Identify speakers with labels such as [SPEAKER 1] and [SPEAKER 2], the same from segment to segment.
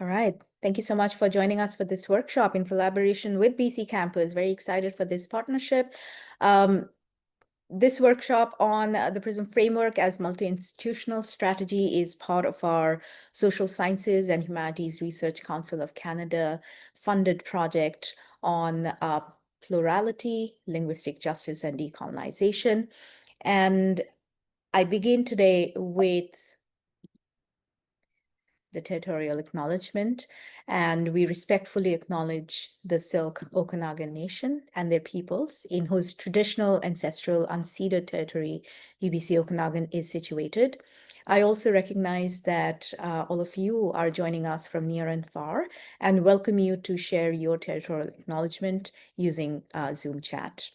[SPEAKER 1] All right. Thank you so much for joining us for this workshop in collaboration with BC Campus. Very excited for this partnership. This workshop on the PRISM framework as multi-institutional strategy is part of our Social Sciences and Humanities Research Council of Canada funded project on plurality, linguistic justice, and decolonization. And I begin today with the territorial acknowledgement, and we respectfully acknowledge the Syilx Okanagan Nation and their peoples in whose traditional ancestral unceded territory UBC Okanagan is situated. I also recognize that all of you are joining us from near and far and welcome you to share your territorial acknowledgement using Zoom chat.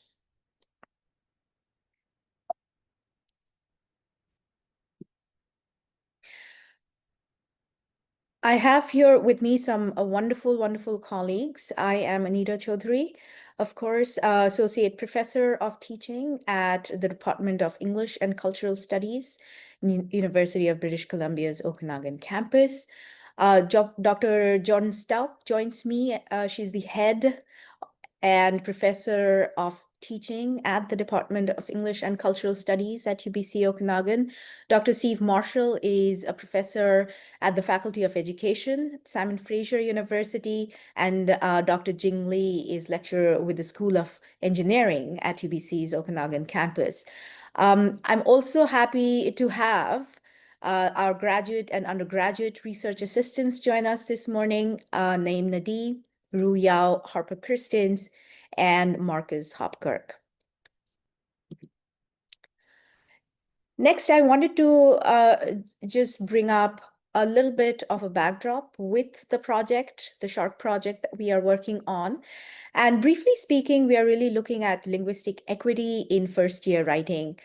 [SPEAKER 1] I have here with me some wonderful, wonderful colleagues. I am Anita Chaudhary, of course, Associate Professor of Teaching at the Department of English and Cultural Studies, University of British Columbia's Okanagan campus. Dr. Jordan Stout joins me. She's the head and professor of teaching at the Department of English and Cultural Studies at UBC Okanagan. Dr. Steve Marshall is a professor at the Faculty of Education at Simon Fraser University, and Dr. Jing Lee is lecturer with the School of Engineering at UBC's Okanagan campus. I'm also happy to have our graduate and undergraduate research assistants join us this morning, named Nadi, Ru Yao, Harper Christens, and Marcus Hopkirk. Next, I wanted to just bring up a little bit of a backdrop with the project, the SHARK project that we are working on. And briefly speaking, we are really looking at linguistic equity in first-year writing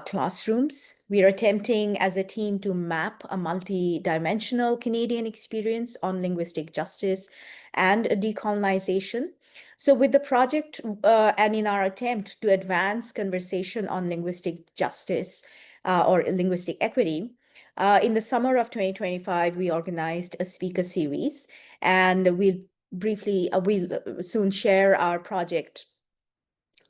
[SPEAKER 1] classrooms. We are attempting as a team to map a multi-dimensional Canadian experience on linguistic justice and decolonization. So with the project and in our attempt to advance conversation on linguistic justice or linguistic equity, in the summer of 2025, we organized a speaker series, and we'll soon share our project,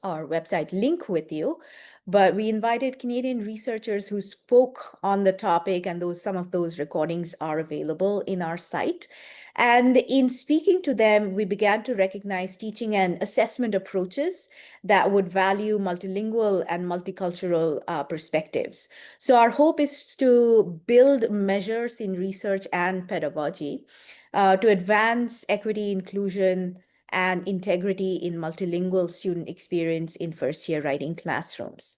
[SPEAKER 1] our website link with you. But we invited Canadian researchers who spoke on the topic, and some of those recordings are available in our site. And in speaking to them, we began to recognize teaching and assessment approaches that would value multilingual and multicultural perspectives. So our hope is to build measures in research and pedagogy to advance equity, inclusion, and integrity in multilingual student experience in first-year writing classrooms.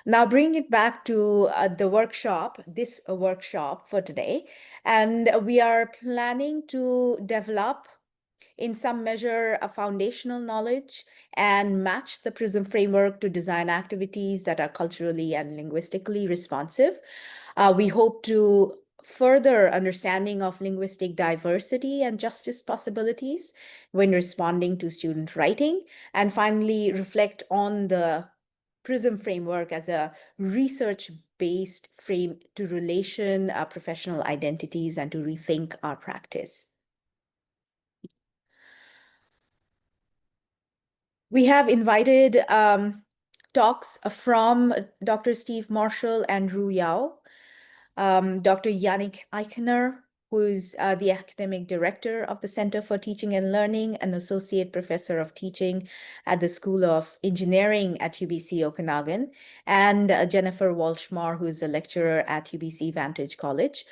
[SPEAKER 1] Now, bring it back to the workshop, this workshop for today. And we are planning to develop, in some measure, a foundational knowledge and match the PRISM framework to design activities that are culturally and linguistically responsive. We hope to further understanding of linguistic diversity and justice possibilities when responding to student writing, and finally reflect on the PRISM framework as a research-based frame to relation professional identities and to rethink our practice. We have invited talks from Dr. Steve Marshall and Ru Yao, Dr. Yannick Eichener, who is the academic director of the Center for Teaching and Learning and associate professor of teaching at the School of Engineering at UBC Okanagan, and Jennifer Walshmar, who is a lecturer at UBC Vantage College.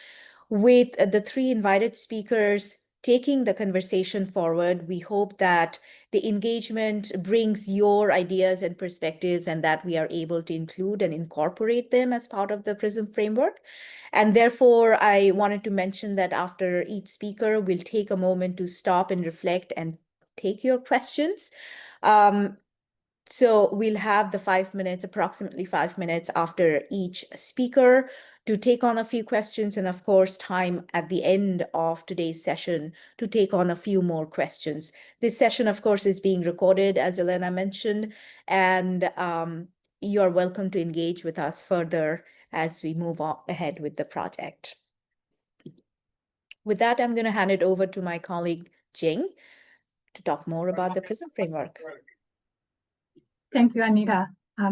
[SPEAKER 1] With the three invited speakers taking the conversation forward, we hope that the engagement brings your ideas and perspectives and that we are able to include and incorporate them as part of the PRISM framework. And therefore, I wanted to mention that after each speaker, we'll take a moment to stop and reflect and take your questions. So we'll have the 5 minutes, approximately 5 minutes after each speaker to take on a few questions, and of course, time at the end of today's session to take on a few more questions. This session, of course, is being recorded, as Elena mentioned, and you're welcome to engage with us further as we move on ahead with the project. With that, I'm going to hand it over to my colleague, Jing, to talk more about the PRISM framework.
[SPEAKER 2] Thank you, Anita.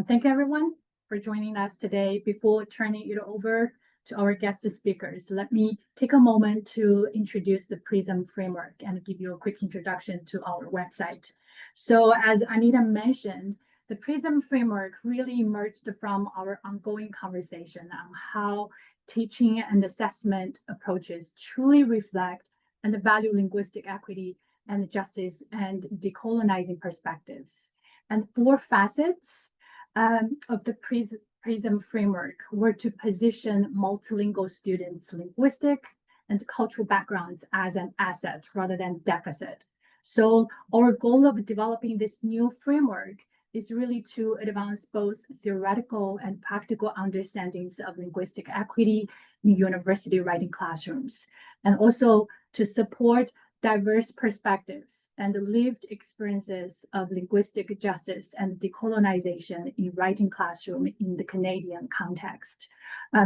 [SPEAKER 2] Thank you, everyone, for joining us today. Before turning it over to our guest speakers, let me take a moment to introduce the PRISM framework and give you a quick introduction to our website. So as Anita mentioned, the PRISM framework really emerged from our ongoing conversation on how teaching and assessment approaches truly reflect and value linguistic equity and justice and decolonizing perspectives. And 4 facets of the PRISM framework were to position multilingual students' linguistic and cultural backgrounds as an asset rather than deficit. So our goal of developing this new framework is really to advance both theoretical and practical understandings of linguistic equity in university writing classrooms, and also to support diverse perspectives and lived experiences of linguistic justice and decolonization in writing classroom in the Canadian context.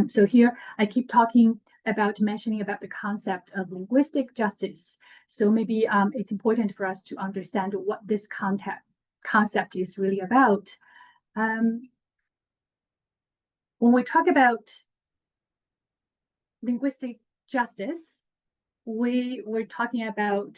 [SPEAKER 2] So here I keep mentioning about the concept of linguistic justice. So maybe it's important for us to understand what this concept is really about. When we talk about linguistic justice, we're talking about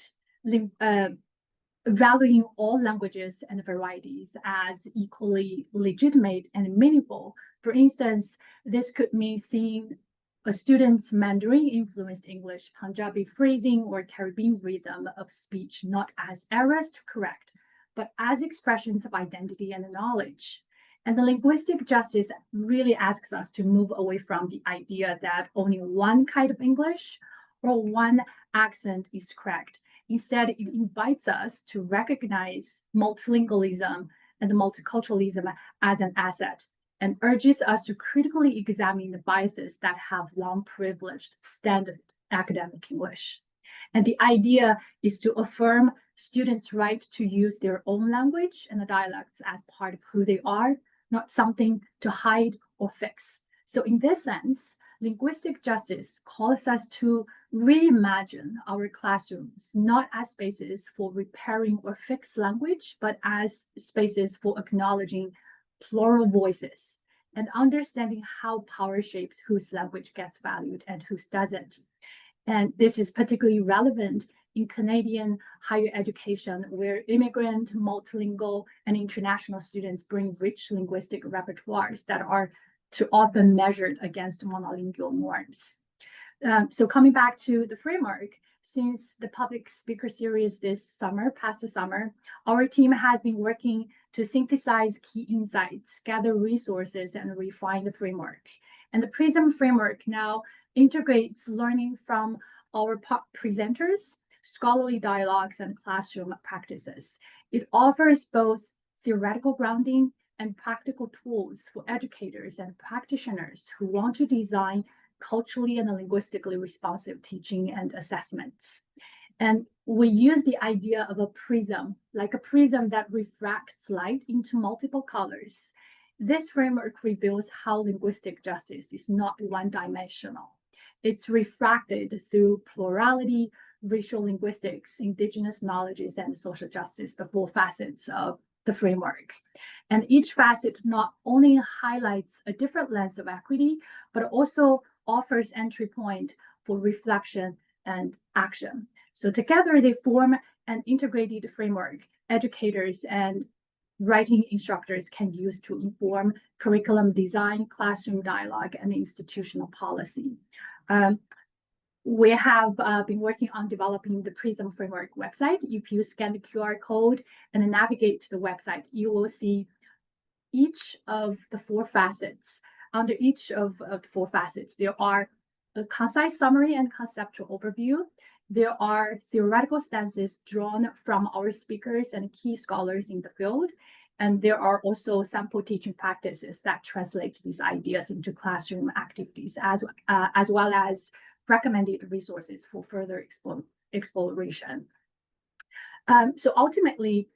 [SPEAKER 2] valuing all languages and varieties as equally legitimate and meaningful. For instance, this could mean seeing a student's Mandarin-influenced English, Punjabi phrasing, or Caribbean rhythm of speech not as errors to correct, but as expressions of identity and knowledge. And the linguistic justice really asks us to move away from the idea that only one kind of English or one accent is correct. Instead, it invites us to recognize multilingualism and multiculturalism as an asset and urges us to critically examine the biases that have long privileged standard academic English. And the idea is to affirm students' right to use their own language and the dialects as part of who they are, not something to hide or fix. So in this sense, linguistic justice calls us to reimagine our classrooms, not as spaces for repairing or fixed language, but as spaces for acknowledging plural voices and understanding how power shapes whose language gets valued and whose doesn't. And this is particularly relevant in Canadian higher education, where immigrant, multilingual, and international students bring rich linguistic repertoires that are too often measured against monolingual norms. So coming back to the framework, since the public speaker series this past summer, our team has been working to synthesize key insights, gather resources, and refine the framework. And the PRISM framework now integrates learning from our presenters, scholarly dialogues, and classroom practices. It offers both theoretical grounding and practical tools for educators and practitioners who want to design culturally and linguistically responsive teaching and assessments. And we use the idea of a prism, like a prism that refracts light into multiple colors. This framework reveals how linguistic justice is not one-dimensional. It's refracted through plurality, racial linguistics, indigenous knowledges, and social justice, the 4 facets of the framework. And each facet not only highlights a different lens of equity, but also offers entry point for reflection and action. So together they form an integrated framework educators and writing instructors can use to inform curriculum design, classroom dialogue, and institutional policy. We have been working on developing the PRISM framework website. If you scan the QR code and navigate to the website, you will see each of the 4 facets. Under each of the 4 facets, there are a concise summary and conceptual overview. There are theoretical stances drawn from our speakers and key scholars in the field. And there are also sample teaching practices that translate these ideas into classroom activities, as well as recommended resources for further exploration. So ultimately,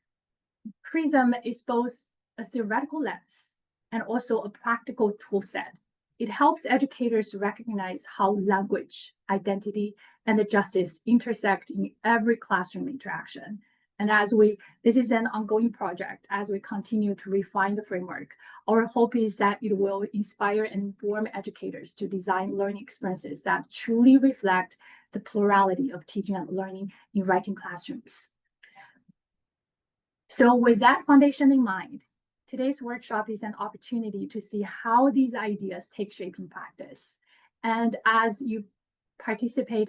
[SPEAKER 2] PRISM is both a theoretical lens and also a practical tool set. It helps educators recognize how language, identity, and the justice intersect in every classroom interaction. And this is an ongoing project as we continue to refine the framework. Our hope is that it will inspire and inform educators to design learning experiences that truly reflect the plurality of teaching and learning in writing classrooms. So with that foundation in mind, today's workshop is an opportunity to see how these ideas take shape in practice. And as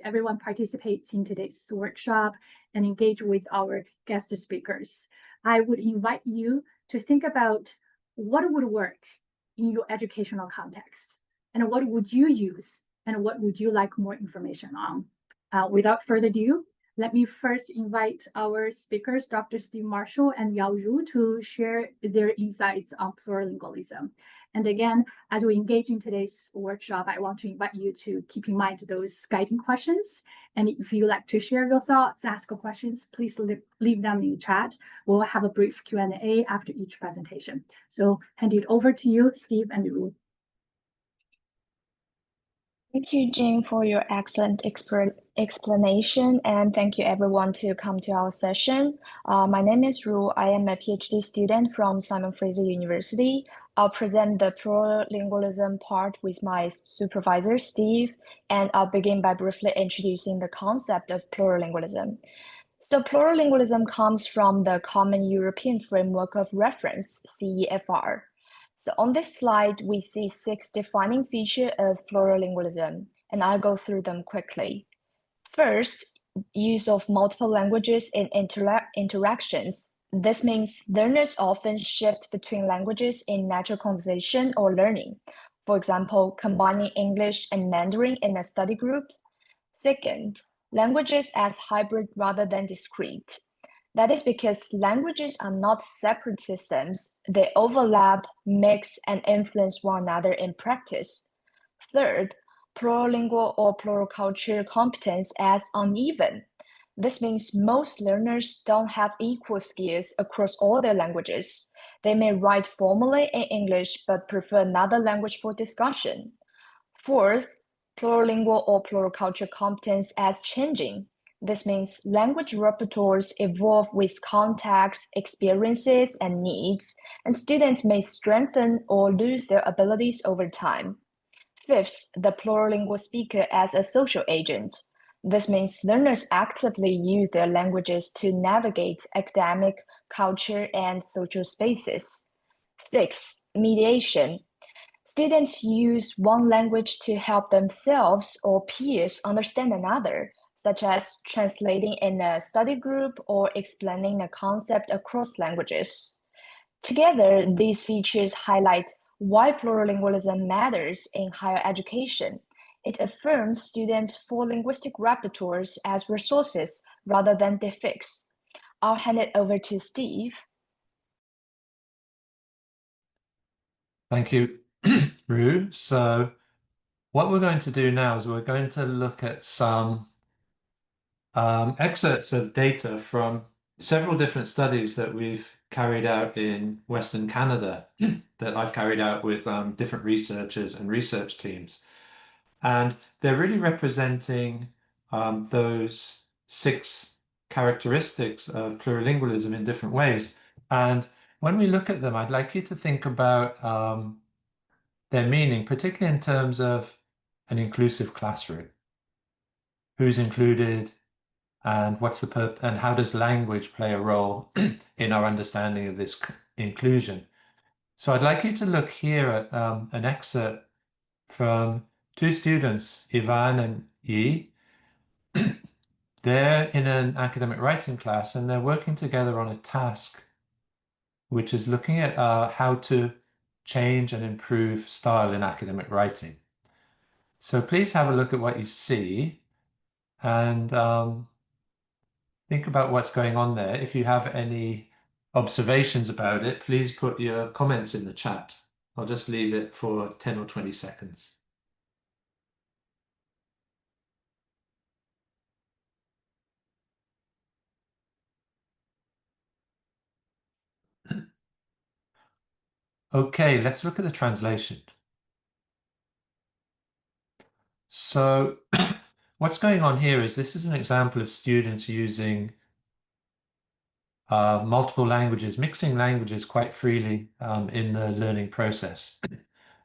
[SPEAKER 2] everyone participates in today's workshop and engage with our guest speakers, I would invite you to think about what would work in your educational context and what would you use and what would you like more information on. Without further ado, let me first invite our speakers, Dr. Steve Marshall and Yao Ru, to share their insights on plurilingualism. And again, as we engage in today's workshop, I want to invite you to keep in mind those guiding questions. And if you like to share your thoughts, ask questions, please leave them in the chat. We'll have a brief Q&A after each presentation. So hand it over to you, Steve and Ru.
[SPEAKER 3] Thank you, Jing, for your excellent explanation, and thank you everyone to come to our session. My name is Ru. I am a PhD student from Simon Fraser University. I'll present the plurilingualism part with my supervisor, Steve, and I'll begin by briefly introducing the concept of plurilingualism. So plurilingualism comes from the Common European Framework of Reference, CEFR. So on this slide, we see 6 defining features of plurilingualism, and I'll go through them quickly. First, use of multiple languages in interactions. This means learners often shift between languages in natural conversation or learning. For example, combining English and Mandarin in a study group. Second, languages as hybrid rather than discrete. That is because languages are not separate systems. They overlap, mix, and influence one another in practice. Third, plurilingual or pluricultural competence as uneven. This means most learners don't have equal skills across all their languages. They may write formally in English but prefer another language for discussion. Fourth, plurilingual or pluricultural competence as changing. This means language repertoires evolve with context, experiences, and needs, and students may strengthen or lose their abilities over time. Fifth, the plurilingual speaker as a social agent. This means learners actively use their languages to navigate academic, culture, and social spaces. Sixth, mediation. Students use one language to help themselves or peers understand another, such as translating in a study group or explaining a concept across languages. Together, these features highlight why plurilingualism matters in higher education. It affirms students' full linguistic repertoires as resources rather than defects. I'll hand it over to Steve.
[SPEAKER 4] Thank you, Ru. So what we're going to do now is we're going to look at some excerpts of data from several different studies that we've carried out in Western Canada that I've carried out with different researchers and research teams. And they're really representing those 6 characteristics of plurilingualism in different ways. And when we look at them, I'd like you to think about their meaning, particularly in terms of an inclusive classroom. Who's included, and what's the purpose, and how does language play a role in our understanding of this inclusion? So I'd like you to look here at an excerpt from 2 students, Ivan and Yi. They're in an academic writing class and they're working together on a task which is looking at how to change and improve style in academic writing. So please have a look at what you see and think about what's going on there. If you have any observations about it, please put your comments in the chat. I'll just leave it for 10 or 20 seconds. Okay, let's look at the translation. So what's going on here is this is an example of students using multiple languages, mixing languages quite freely in the learning process.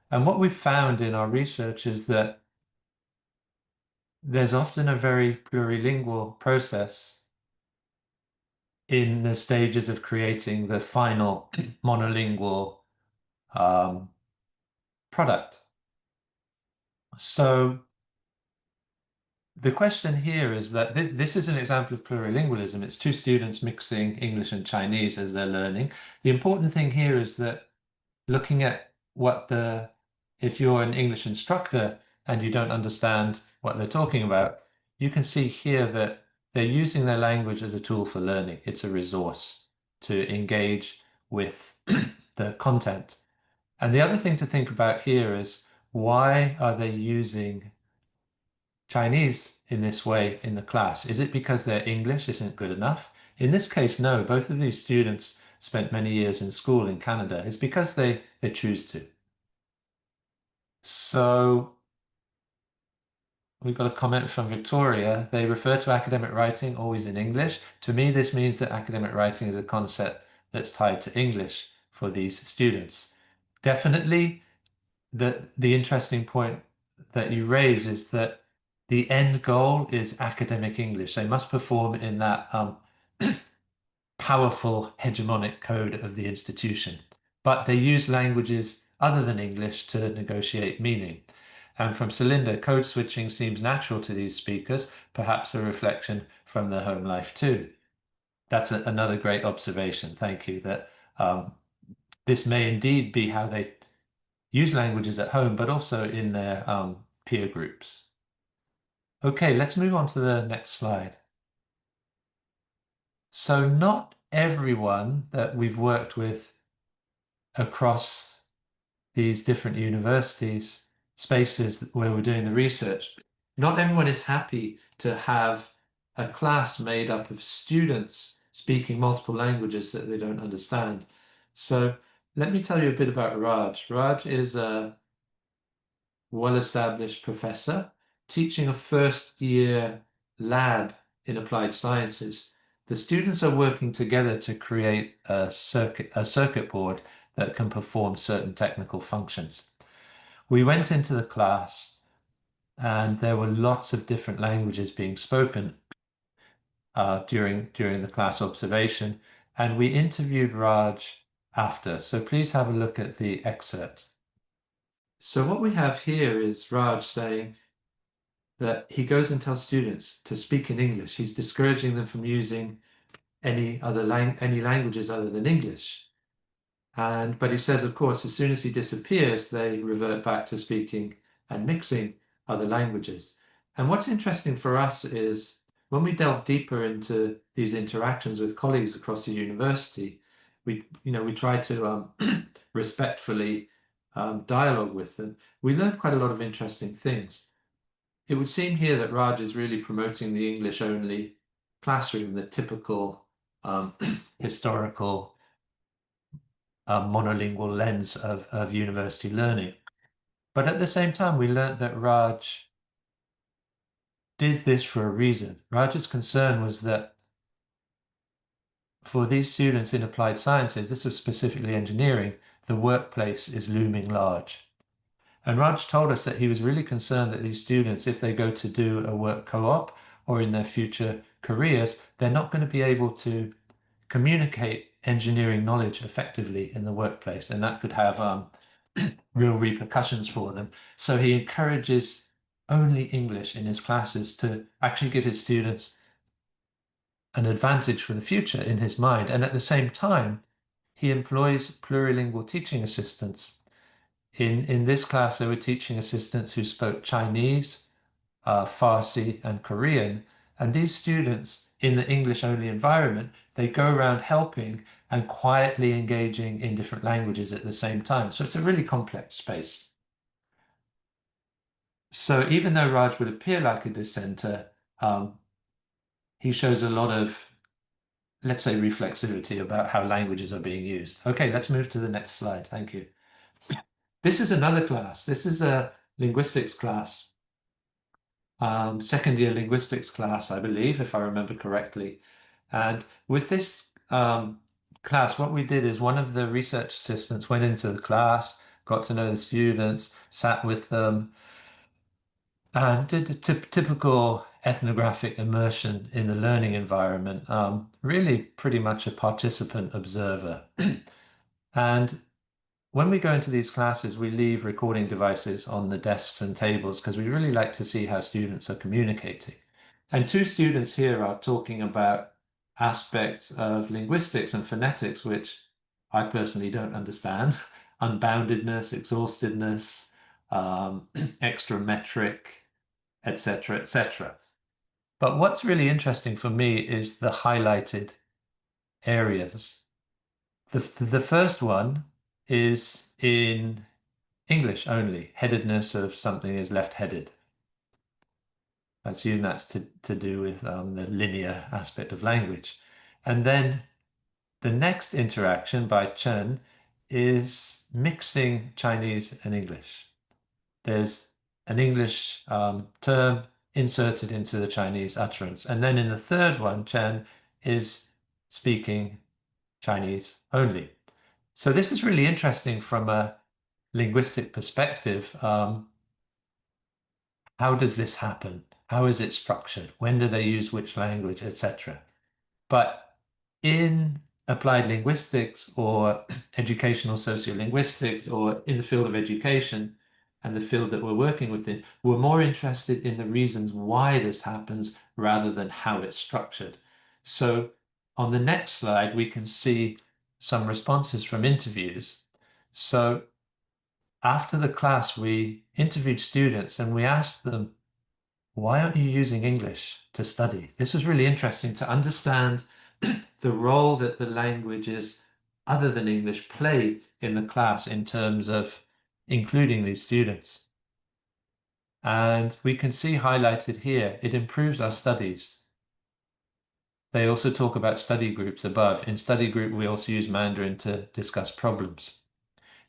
[SPEAKER 4] And what we've found in our research is that there's often a very plurilingual process in the stages of creating the final monolingual product. So the question here is that this is an example of plurilingualism. It's two students mixing English and Chinese as they're learning. The important thing here is that looking at if you're an English instructor and you don't understand what they're talking about, you can see here that they're using their language as a tool for learning. It's a resource to engage with the content. And the other thing to think about here is, why are they using Chinese in this way in the class? Is it because their English isn't good enough? In this case, no. Both of these students spent many years in school in Canada. It's because they choose to. So we've got a comment from Victoria. They refer to academic writing always in English. To me, this means that academic writing is a concept that's tied to English for these students. Definitely, the interesting point that you raise is that the end goal is academic English. They must perform in that powerful hegemonic code of the institution, but they use languages other than English to negotiate meaning. And from Celinda, code switching seems natural to these speakers, perhaps a reflection from their home life too. That's another great observation. Thank you. That this may indeed be how they use languages at home, but also in their peer groups. Okay, let's move on to the next slide. So not everyone that we've worked with across these different universities, spaces where we're doing the research, not everyone is happy to have a class made up of students speaking multiple languages that they don't understand. So let me tell you a bit about Raj. Raj is a well-established professor teaching a first-year lab in applied sciences. The students are working together to create a circuit board that can perform certain technical functions. We went into the class and there were lots of different languages being spoken during the class observation, and we interviewed Raj after. So please have a look at the excerpt. So what we have here is Raj saying that he goes and tells students to speak in English. He's discouraging them from using any languages other than English. But he says, of course, as soon as he disappears, they revert back to speaking and mixing other languages. And what's interesting for us is when we delve deeper into these interactions with colleagues across the university, we try to respectfully dialogue with them. We learn quite a lot of interesting things. It would seem here that Raj is really promoting the English-only classroom, the typical historical monolingual lens of university learning. But at the same time, we learned that Raj did this for a reason. Raj's concern was that for these students in applied sciences, this was specifically engineering, the workplace is looming large. And Raj told us that he was really concerned that these students, if they go to do a work co-op or in their future careers, they're not going to be able to communicate engineering knowledge effectively in the workplace, and that could have real repercussions for them. So he encourages only English in his classes to actually give his students an advantage for the future in his mind. And at the same time, he employs plurilingual teaching assistants. In this class, there were teaching assistants who spoke Chinese, Farsi, and Korean. And these students in the English-only environment, they go around helping and quietly engaging in different languages at the same time. So it's a really complex space. So even though Raj would appear like a dissenter, he shows a lot of, let's say, reflexivity about how languages are being used. Okay, let's move to the next slide. Thank you. This is another class. This is a linguistics class. second year linguistics class, I believe, if I remember correctly. And with this class, what we did is one of the research assistants went into the class, got to know the students, sat with them, and did a typical ethnographic immersion in the learning environment, really pretty much a participant observer. And when we go into these classes, we leave recording devices on the desks and tables because we really like to see how students are communicating. And two students here are talking about aspects of linguistics and phonetics, which I personally don't understand. Unboundedness, exhaustedness, extrametric, etc., etc. But what's really interesting for me is the highlighted areas. The first one is in English only. Headedness of something is left-headed. I assume that's to do with the linear aspect of language. And then the next interaction by Chen is mixing Chinese and English. There's an English term inserted into the Chinese utterance. And then in the third one, Chen is speaking Chinese only. So this is really interesting from a linguistic perspective. How does this happen? How is it structured? When do they use which language, etc.? But in applied linguistics or educational sociolinguistics or in the field of education and the field that we're working within, we're more interested in the reasons why this happens rather than how it's structured. So on the next slide, we can see some responses from interviews. So after the class, we interviewed students and we asked them, why aren't you using English to study? This is really interesting to understand the role that the languages other than English play in the class in terms of including these students. And we can see highlighted here, it improves our studies. They also talk about study groups above. In study group, we also use Mandarin to discuss problems.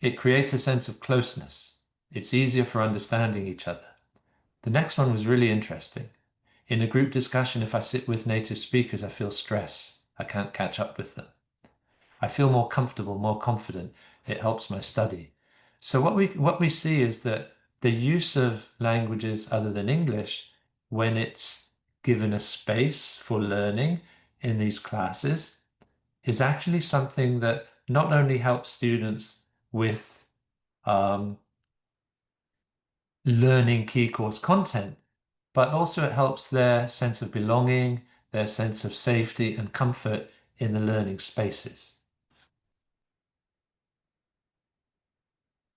[SPEAKER 4] It creates a sense of closeness. It's easier for understanding each other. The next one was really interesting. In a group discussion, if I sit with native speakers, I feel stress. I can't catch up with them. I feel more comfortable, more confident. It helps my study. So what we see is that the use of languages other than English, when it's given a space for learning in these classes, is actually something that not only helps students with learning key course content, but also it helps their sense of belonging, their sense of safety and comfort in the learning spaces.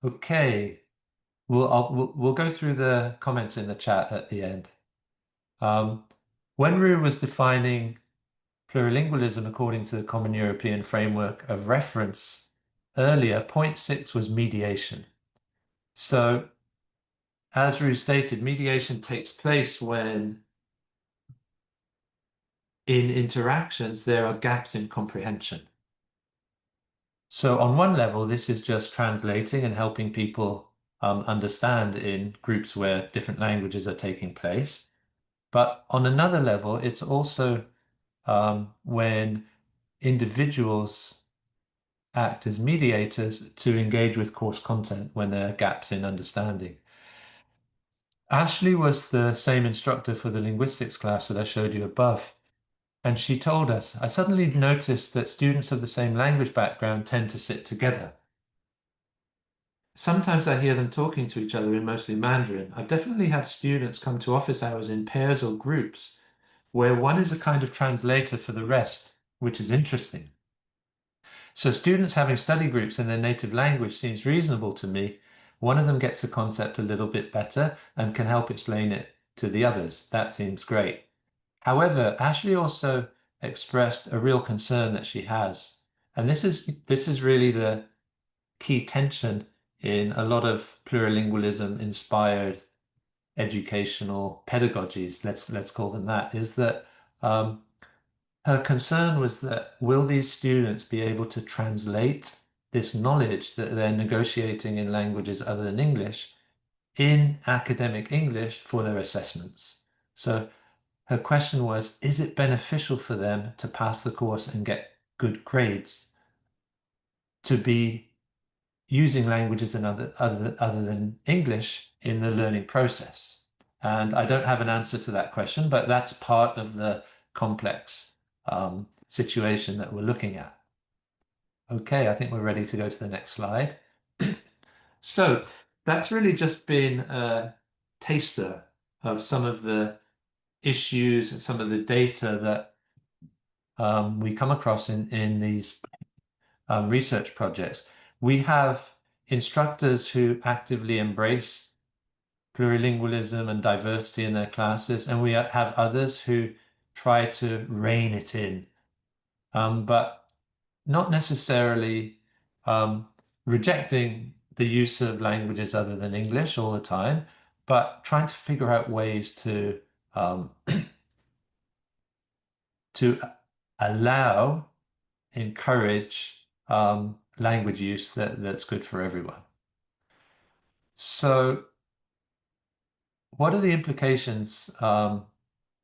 [SPEAKER 4] Okay, we'll go through the comments in the chat at the end. When Ru was defining plurilingualism according to the Common European Framework of Reference earlier, point 6 was mediation. So as Ru stated, mediation takes place when in interactions there are gaps in comprehension. So on one level, this is just translating and helping people understand in groups where different languages are taking place. But on another level, it's also when individuals act as mediators to engage with course content when there are gaps in understanding. Ashley was the same instructor for the linguistics class that I showed you above. And she told us, I suddenly noticed that students of the same language background tend to sit together. Sometimes I hear them talking to each other in mostly Mandarin. I've definitely had students come to office hours in pairs or groups where one is a kind of translator for the rest, which is interesting. So students having study groups in their native language seems reasonable to me. One of them gets a concept a little bit better and can help explain it to the others. That seems great. However, Ashley also expressed a real concern that she has. And this is really the key tension in a lot of plurilingualism inspired educational pedagogies, let's call them that, is that her concern was that will these students be able to translate this knowledge that they're negotiating in languages other than English in academic English for their assessments? So her question was, is it beneficial for them to pass the course and get good grades to be using languages and other than English in the learning process? And I don't have an answer to that question, but that's part of the complex situation that we're looking at. Okay, I think we're ready to go to the next slide. So that's really just been a taster of some of the issues and some of the data that we come across in these research projects. We have instructors who actively embrace plurilingualism and diversity in their classes, and we have others who try to rein it in, but not necessarily rejecting the use of languages other than English all the time, but trying to figure out ways to to allow, encourage language use that's good for everyone. So what are the implications of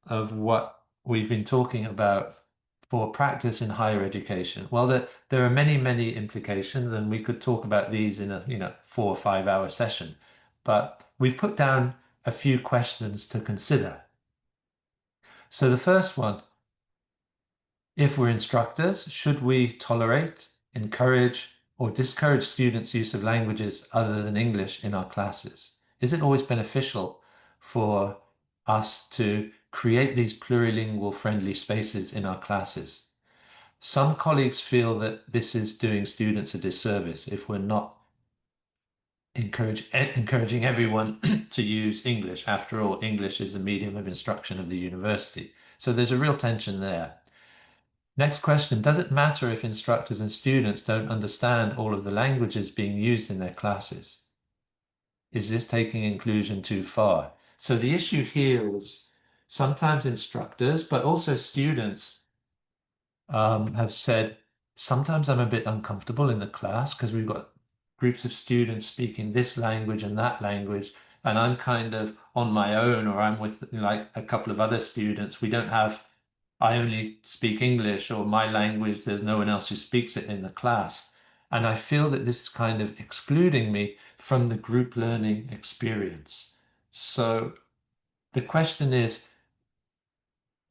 [SPEAKER 4] what we've been talking about for practice in higher education? Well, there are many, many implications, and we could talk about these in a 4 or 5 hour session. But we've put down a few questions to consider. So the first one, if we're instructors, should we tolerate, encourage, or discourage students' use of languages other than English in our classes? Is it always beneficial for us to create these plurilingual friendly spaces in our classes? Some colleagues feel that this is doing students a disservice if we're not encouraging everyone to use English. After all, English is the medium of instruction of the university. So there's a real tension there. Next question, does it matter if instructors and students don't understand all of the languages being used in their classes? Is this taking inclusion too far? So the issue here is sometimes instructors, but also students have said, sometimes I'm a bit uncomfortable in the class because we've got groups of students speaking this language and that language, and I'm kind of on my own, or I'm with like a couple of other students. We don't have, I only speak English, or my language, there's no one else who speaks it in the class. And I feel that this is kind of excluding me from the group learning experience. So the question is,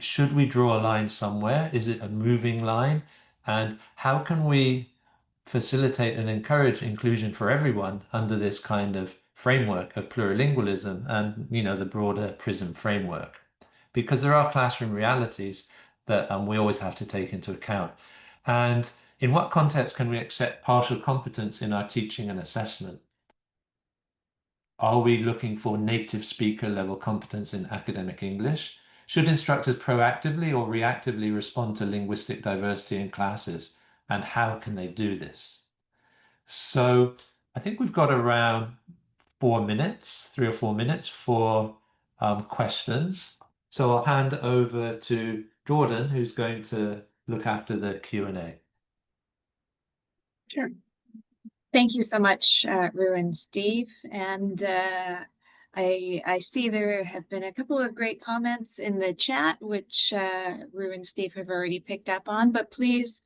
[SPEAKER 4] should we draw a line somewhere? Is it a moving line? And how can we facilitate and encourage inclusion for everyone under this kind of framework of plurilingualism and, the broader PRISM framework? Because there are classroom realities that we always have to take into account. And in what context can we accept partial competence in our teaching and assessment? Are we looking for native speaker level competence in academic English? Should instructors proactively or reactively respond to linguistic diversity in classes? And how can they do this? So I think we've got around 4 minutes, 3 or 4 minutes for questions. So I'll hand over to Jordan, who's going to look after the Q&A.
[SPEAKER 5] Sure. Thank you so much, Rue and Steve. And I see there have been a couple of great comments in the chat, which Rue and Steve have already picked up on, but please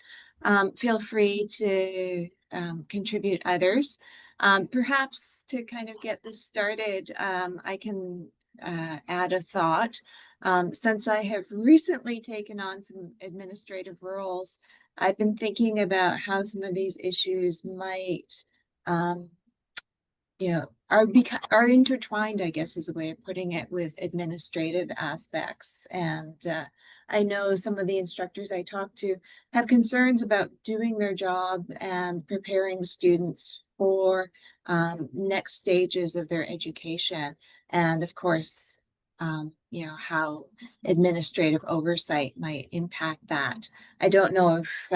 [SPEAKER 5] feel free to contribute others. Perhaps to kind of get this started, I can add a thought. Since I have recently taken on some administrative roles, I've been thinking about how some of these issues might, are intertwined, I guess is a way of putting it, with administrative aspects. And I know some of the instructors I talk to have concerns about doing their job and preparing students for next stages of their education. And of course, how administrative oversight might impact that. I don't know if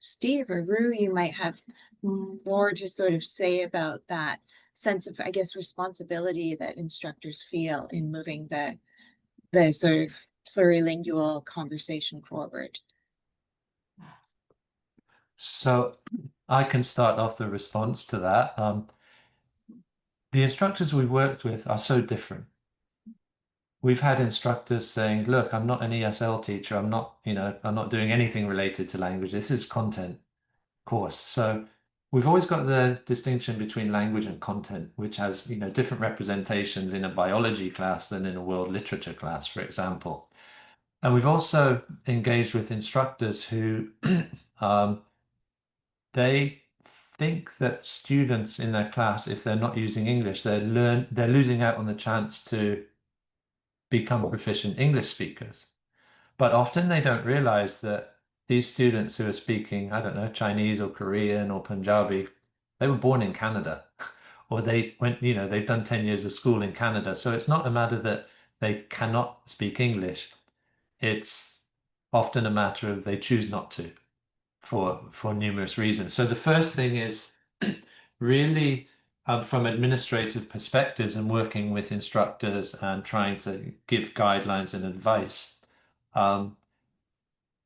[SPEAKER 5] Steve or Rue, you might have more to sort of say about that sense of, I guess, responsibility that instructors feel in moving the sort of plurilingual conversation forward.
[SPEAKER 4] So I can start off the response to that. The instructors we've worked with are so different. we've had instructors saying, look, I'm not an ESL teacher. I'm not, I'm not doing anything related to language. This is content course. So we've always got the distinction between language and content, which has, different representations in a biology class than in a world literature class, for example. And we've also engaged with instructors who they think that students in their class, if they're not using English, they're losing out on the chance to become proficient English speakers. But often they don't realize that these students who are speaking, I don't know, Chinese or Korean or Punjabi, they were born in Canada, or they went, they've done 10 years of school in Canada. So it's not a matter that they cannot speak English. It's often a matter of they choose not to for numerous reasons. So the first thing is really from administrative perspectives and working with instructors and trying to give guidelines and advice.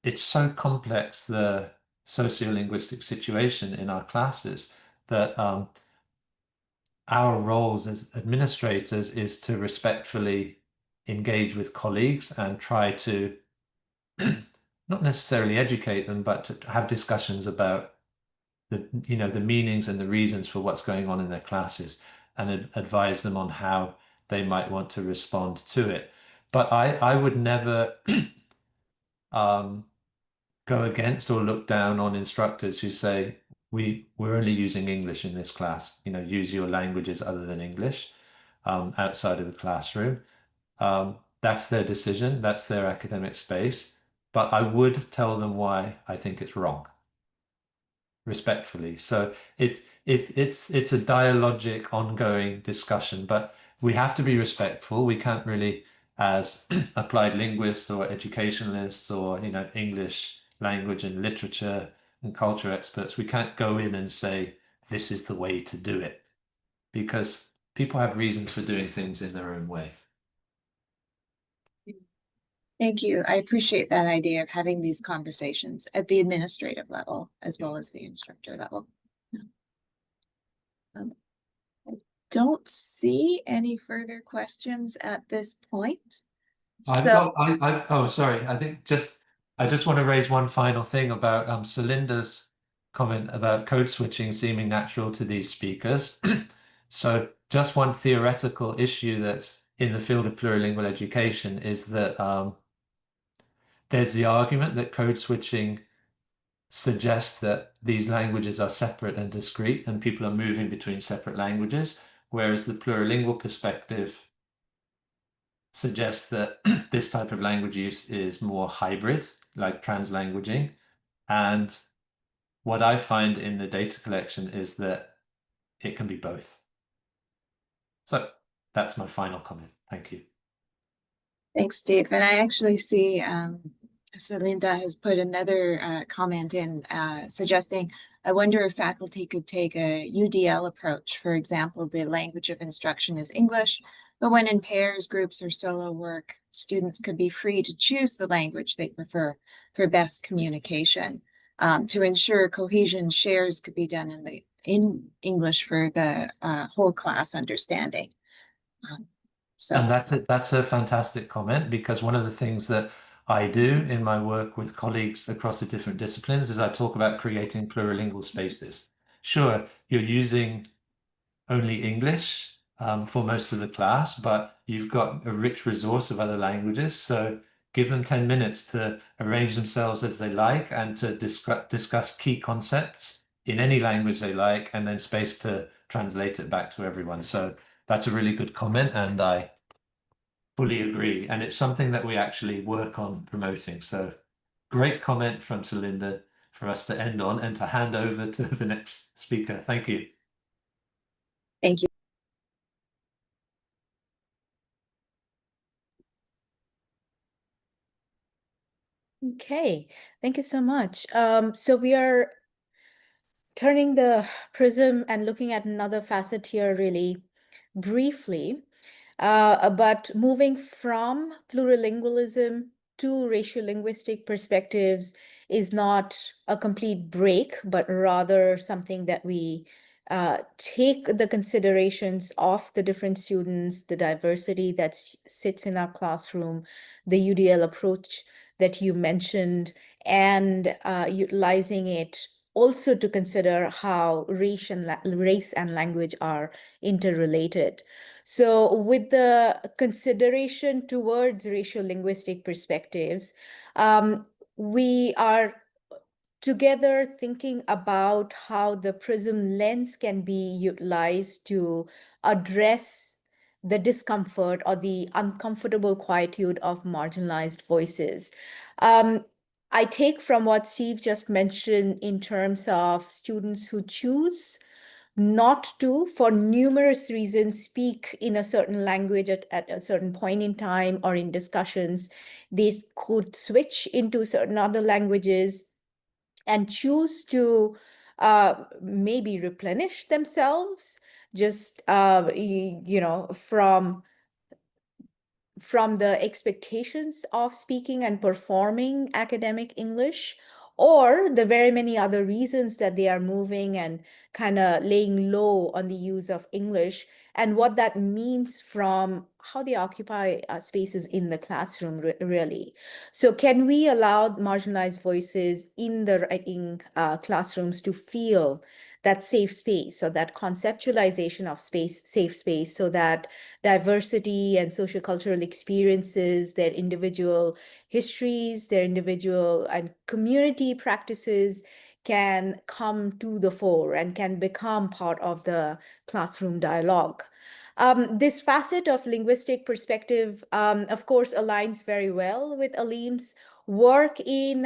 [SPEAKER 4] It's so complex, the sociolinguistic situation in our classes, that our roles as administrators is to respectfully engage with colleagues and try to not necessarily educate them, but to have discussions about the meanings and the reasons for what's going on in their classes, and advise them on how they might want to respond to it. But I would never go against or look down on instructors who say, we're only using English in this class, use your languages other than English outside of the classroom. That's their decision, that's their academic space, but I would tell them why I think it's wrong, respectfully. So it's a dialogic, ongoing discussion, but we have to be respectful. We can't really, as applied linguists or educationalists or English language and literature and culture experts, we can't go in and say this is the way to do it, because people have reasons for doing things in their own way.
[SPEAKER 5] Thank you. I appreciate that idea of having these conversations at the administrative level as well as the instructor level. I don't see any further questions at this point.
[SPEAKER 4] Oh, sorry. I just want to raise one final thing about Celinda's comment about code switching seeming natural to these speakers. So just one theoretical issue that's in the field of plurilingual education is that there's the argument that code switching suggests that these languages are separate and discrete and people are moving between separate languages, whereas the plurilingual perspective suggests that this type of language use is more hybrid, like translanguaging. And what I find in the data collection is that it can be both. So that's my final comment. Thank you.
[SPEAKER 5] Thanks, Steve. And I actually see Celinda has put another comment in suggesting, I wonder if faculty could take a UDL approach. For example, the language of instruction is English, but when in pairs, groups, or solo work, students could be free to choose the language they prefer for best communication. To ensure cohesion, shares could be done in English for the whole class understanding.
[SPEAKER 4] And that's a fantastic comment, because one of the things that I do in my work with colleagues across the different disciplines is I talk about creating plurilingual spaces. Sure, you're using only English for most of the class, but you've got a rich resource of other languages. So give them 10 minutes to arrange themselves as they like and to discuss key concepts in any language they like, and then space to translate it back to everyone. So that's a really good comment, and I fully agree. And it's something that we actually work on promoting. So great comment from Celinda for us to end on and to hand over to the next speaker. Thank you.
[SPEAKER 5] Thank you.
[SPEAKER 1] Okay, thank you so much. So we are turning the prism and looking at another facet here really briefly, but moving from plurilingualism to racial linguistic perspectives is not a complete break, but rather something that we take the considerations of the different students, the diversity that sits in our classroom, the UDL approach that you mentioned, and utilizing it also to consider how race and language are interrelated. So with the consideration towards racial linguistic perspectives, we are together thinking about how the PRISM lens can be utilized to address the discomfort or the uncomfortable quietude of marginalized voices. I take from what Steve just mentioned in terms of students who choose not to, for numerous reasons, speak in a certain language at a certain point in time or in discussions. They could switch into certain other languages and choose to maybe replenish themselves just from the expectations of speaking and performing academic English, or the very many other reasons that they are moving and kind of laying low on the use of English, and what that means from how they occupy spaces in the classroom, really. So can we allow marginalized voices in the writing classrooms to feel that safe space, or that conceptualization of safe space, so that diversity and sociocultural experiences, their individual histories, their individual and community practices can come to the fore and can become part of the classroom dialogue. This facet of linguistic perspective, of course, aligns very well with Alim's work in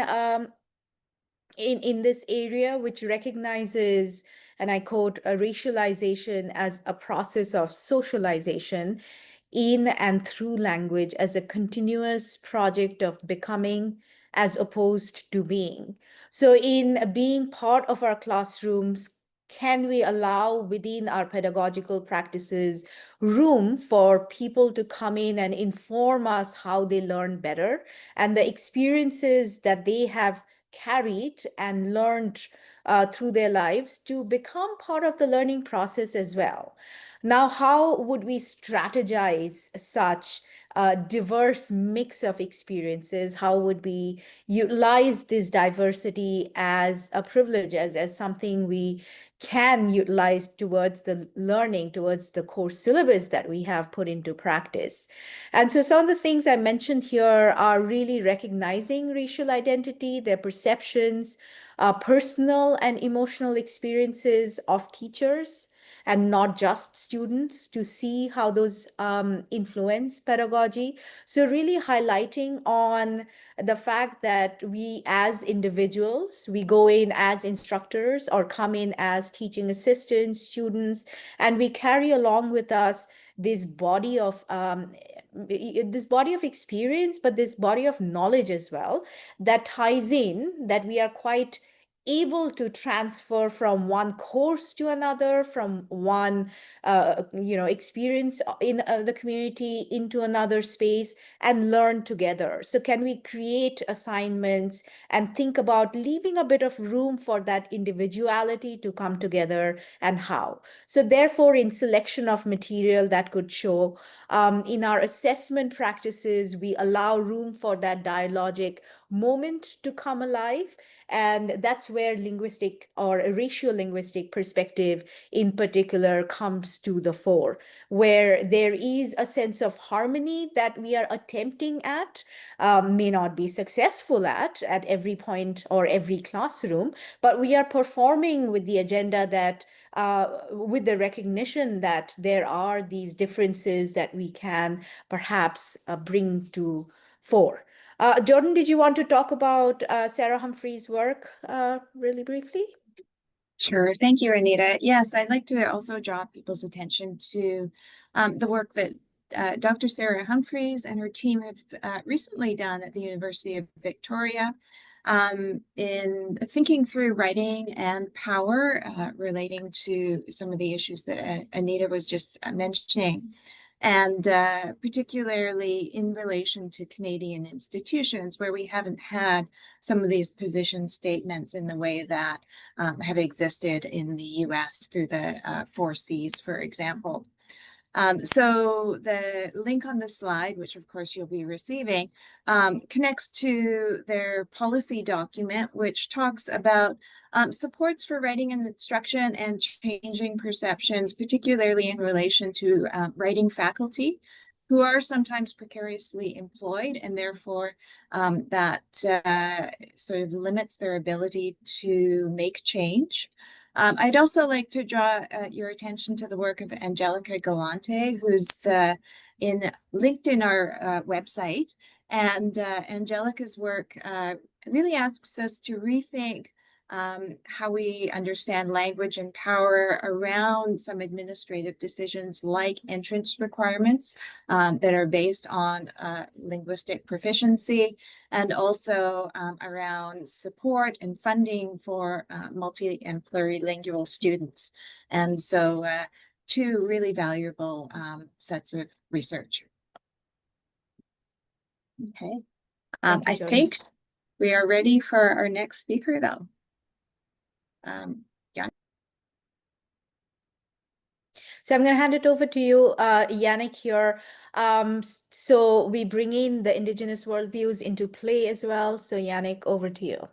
[SPEAKER 1] this area, which recognizes, and I quote, a racialization as a process of socialization in and through language as a continuous project of becoming as opposed to being. So in being part of our classrooms, can we allow within our pedagogical practices room for people to come in and inform us how they learn better, and the experiences that they have carried and learned through their lives to become part of the learning process as well. Now, how would we strategize such a diverse mix of experiences? How would we utilize this diversity as a privilege, as something we can utilize towards the learning, towards the core syllabus that we have put into practice? And so some of the things I mentioned here are really recognizing racial identity, their perceptions, personal and emotional experiences of teachers, and not just students, to see how those influence pedagogy. So really highlighting on the fact that we as individuals, we go in as instructors or come in as teaching assistants, students, and we carry along with us this body of experience, but this body of knowledge as well, that ties in, that we are quite able to transfer from one course to another, from one experience in the community into another space, and learn together. So can we create assignments and think about leaving a bit of room for that individuality to come together, and how? So therefore, in selection of material that could show, in our assessment practices, we allow room for that dialogic moment to come alive. And that's where linguistic or ratio-linguistic perspective in particular comes to the fore, where there is a sense of harmony that we are attempting at, may not be successful at every point or every classroom, but we are performing with the agenda that with the recognition that there are these differences that we can perhaps bring to fore. Jordan, did you want to talk about Sarah Humphrey's work really briefly?
[SPEAKER 5] Sure. Thank you, Anita. Yes, I'd like to also draw people's attention to the work that Dr. Sarah Humphreys and her team have recently done at the University of Victoria in thinking through writing and power relating to some of the issues that Anita was just mentioning. and particularly in relation to Canadian institutions where we haven't had some of these position statements in the way that have existed in the US through the 4Cs, for example. So the link on the slide, which of course you'll be receiving, connects to their policy document, which talks about supports for writing and instruction and changing perceptions, particularly in relation to writing faculty who are sometimes precariously employed, and therefore that sort of limits their ability to make change. I'd also like to draw your attention to the work of Angelica Galante, who's linked in our website. And Angelica's work really asks us to rethink how we understand language and power around some administrative decisions like entrance requirements that are based on linguistic proficiency, and also around support and funding for multi and plurilingual students. And so two really valuable sets of research. Okay, I think we are ready for our next speaker though.
[SPEAKER 1] So I'm going to hand it over to you, Yannick, here. So we bring in the Indigenous worldviews into play as well. So Yannick, over to you.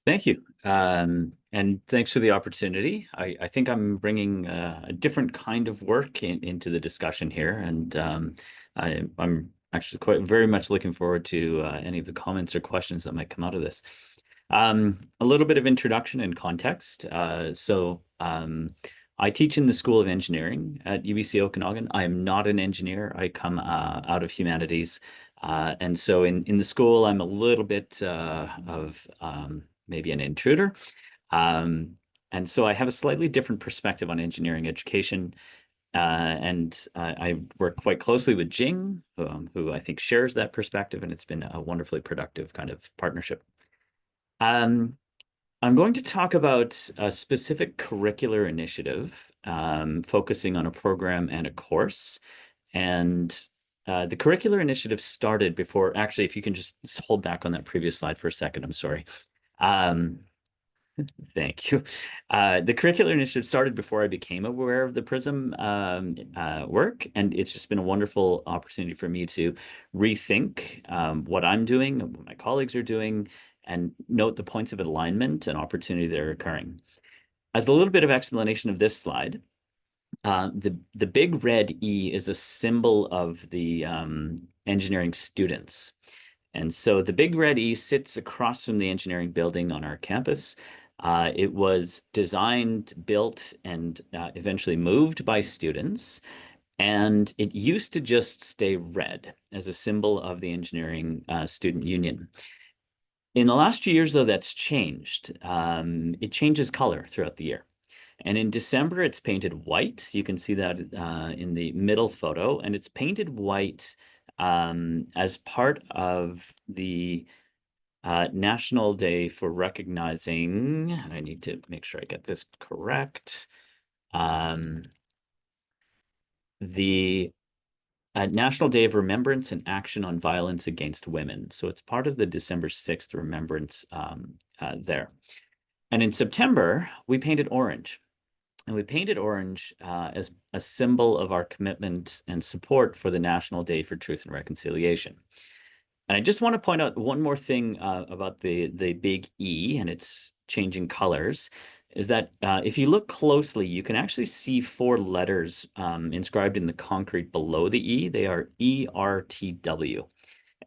[SPEAKER 6] Thank you. And thanks for the opportunity. I think I'm bringing a different kind of work into the discussion here. And I'm actually very much looking forward to any of the comments or questions that might come out of this. A little bit of introduction and context. I teach in the School of Engineering at UBC Okanagan. I am not an engineer. I come out of humanities. And so in the school, I'm a little bit of maybe an intruder. And so I have a slightly different perspective on engineering education. And I work quite closely with Jing, who I think shares that perspective, and it's been a wonderfully productive kind of partnership. I'm going to talk about a specific curricular initiative focusing on a program and a course. And the curricular initiative started before, actually, if you can just hold back on that previous slide for a second, I'm sorry. Thank you. The curricular initiative started before I became aware of the PRISM work, and it's just been a wonderful opportunity for me to rethink what I'm doing, what my colleagues are doing, and note the points of alignment and opportunity that are occurring. As a little bit of explanation of this slide, the big red E is a symbol of the engineering students. And so the big red E sits across from the engineering building on our campus. It was designed, built, and eventually moved by students. And it used to just stay red as a symbol of the engineering student union. In the last few years, though, that's changed. It changes color throughout the year. And in December, it's painted white. You can see that in the middle photo. And it's painted white as part of the National Day for recognizing, and I need to make sure I get this correct, the National Day of Remembrance and Action on Violence Against Women. So it's part of the December 6th remembrance there. And in September, we painted orange. And we painted orange as a symbol of our commitment and support for the National Day for Truth and Reconciliation. And I just want to point out one more thing about the big E and its changing colors, is that if you look closely, you can actually see 4 letters inscribed in the concrete below the E. They are ERTW.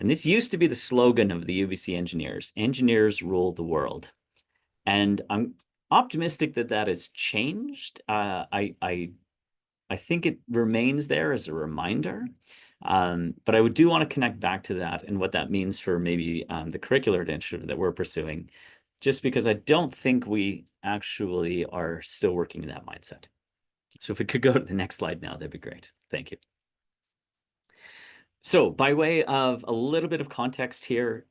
[SPEAKER 6] And this used to be the slogan of the UBC engineers: engineers rule the world. And I'm optimistic that that has changed. I think it remains there as a reminder. But I do want to connect back to that and what that means for maybe the curricular initiative that we're pursuing, just because I don't think we actually are still working in that mindset. So if we could go to the next slide now, that'd be great. Thank you. So by way of a little bit of context here,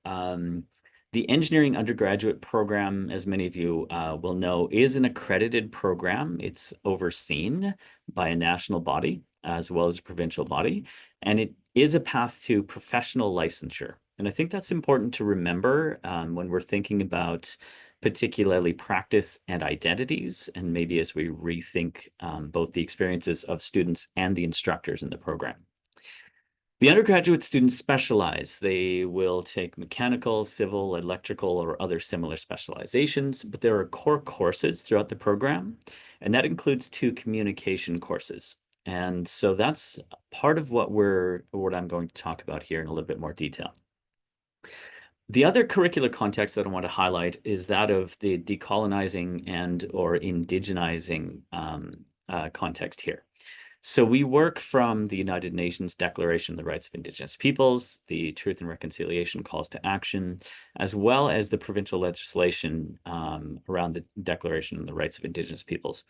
[SPEAKER 6] The engineering undergraduate program, as many of you will know, is an accredited program. It's overseen by a national body as well as a provincial body, and it is a path to professional licensure. And I think that's important to remember when we're thinking about particularly practice and identities, and maybe as we rethink both the experiences of students and the instructors in the program. The undergraduate students specialize. They will take mechanical, civil, electrical, or other similar specializations, but there are core courses throughout the program, and that includes 2 communication courses. And so that's part of what I'm going to talk about here in a little bit more detail. The other curricular context that I want to highlight is that of the decolonizing and or indigenizing context here. So we work from the United Nations Declaration of the Rights of Indigenous Peoples, the Truth and Reconciliation Calls to Action, as well as the provincial legislation around the Declaration of the Rights of Indigenous Peoples.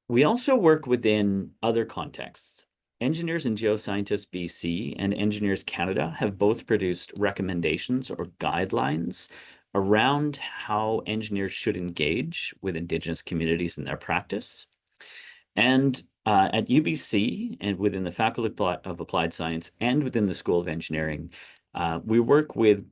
[SPEAKER 6] We also work within other contexts. Engineers and Geoscientists BC and Engineers Canada have both produced recommendations or guidelines around how engineers should engage with Indigenous communities in their practice. And at UBC and within the Faculty of Applied Science and within the School of Engineering, we work with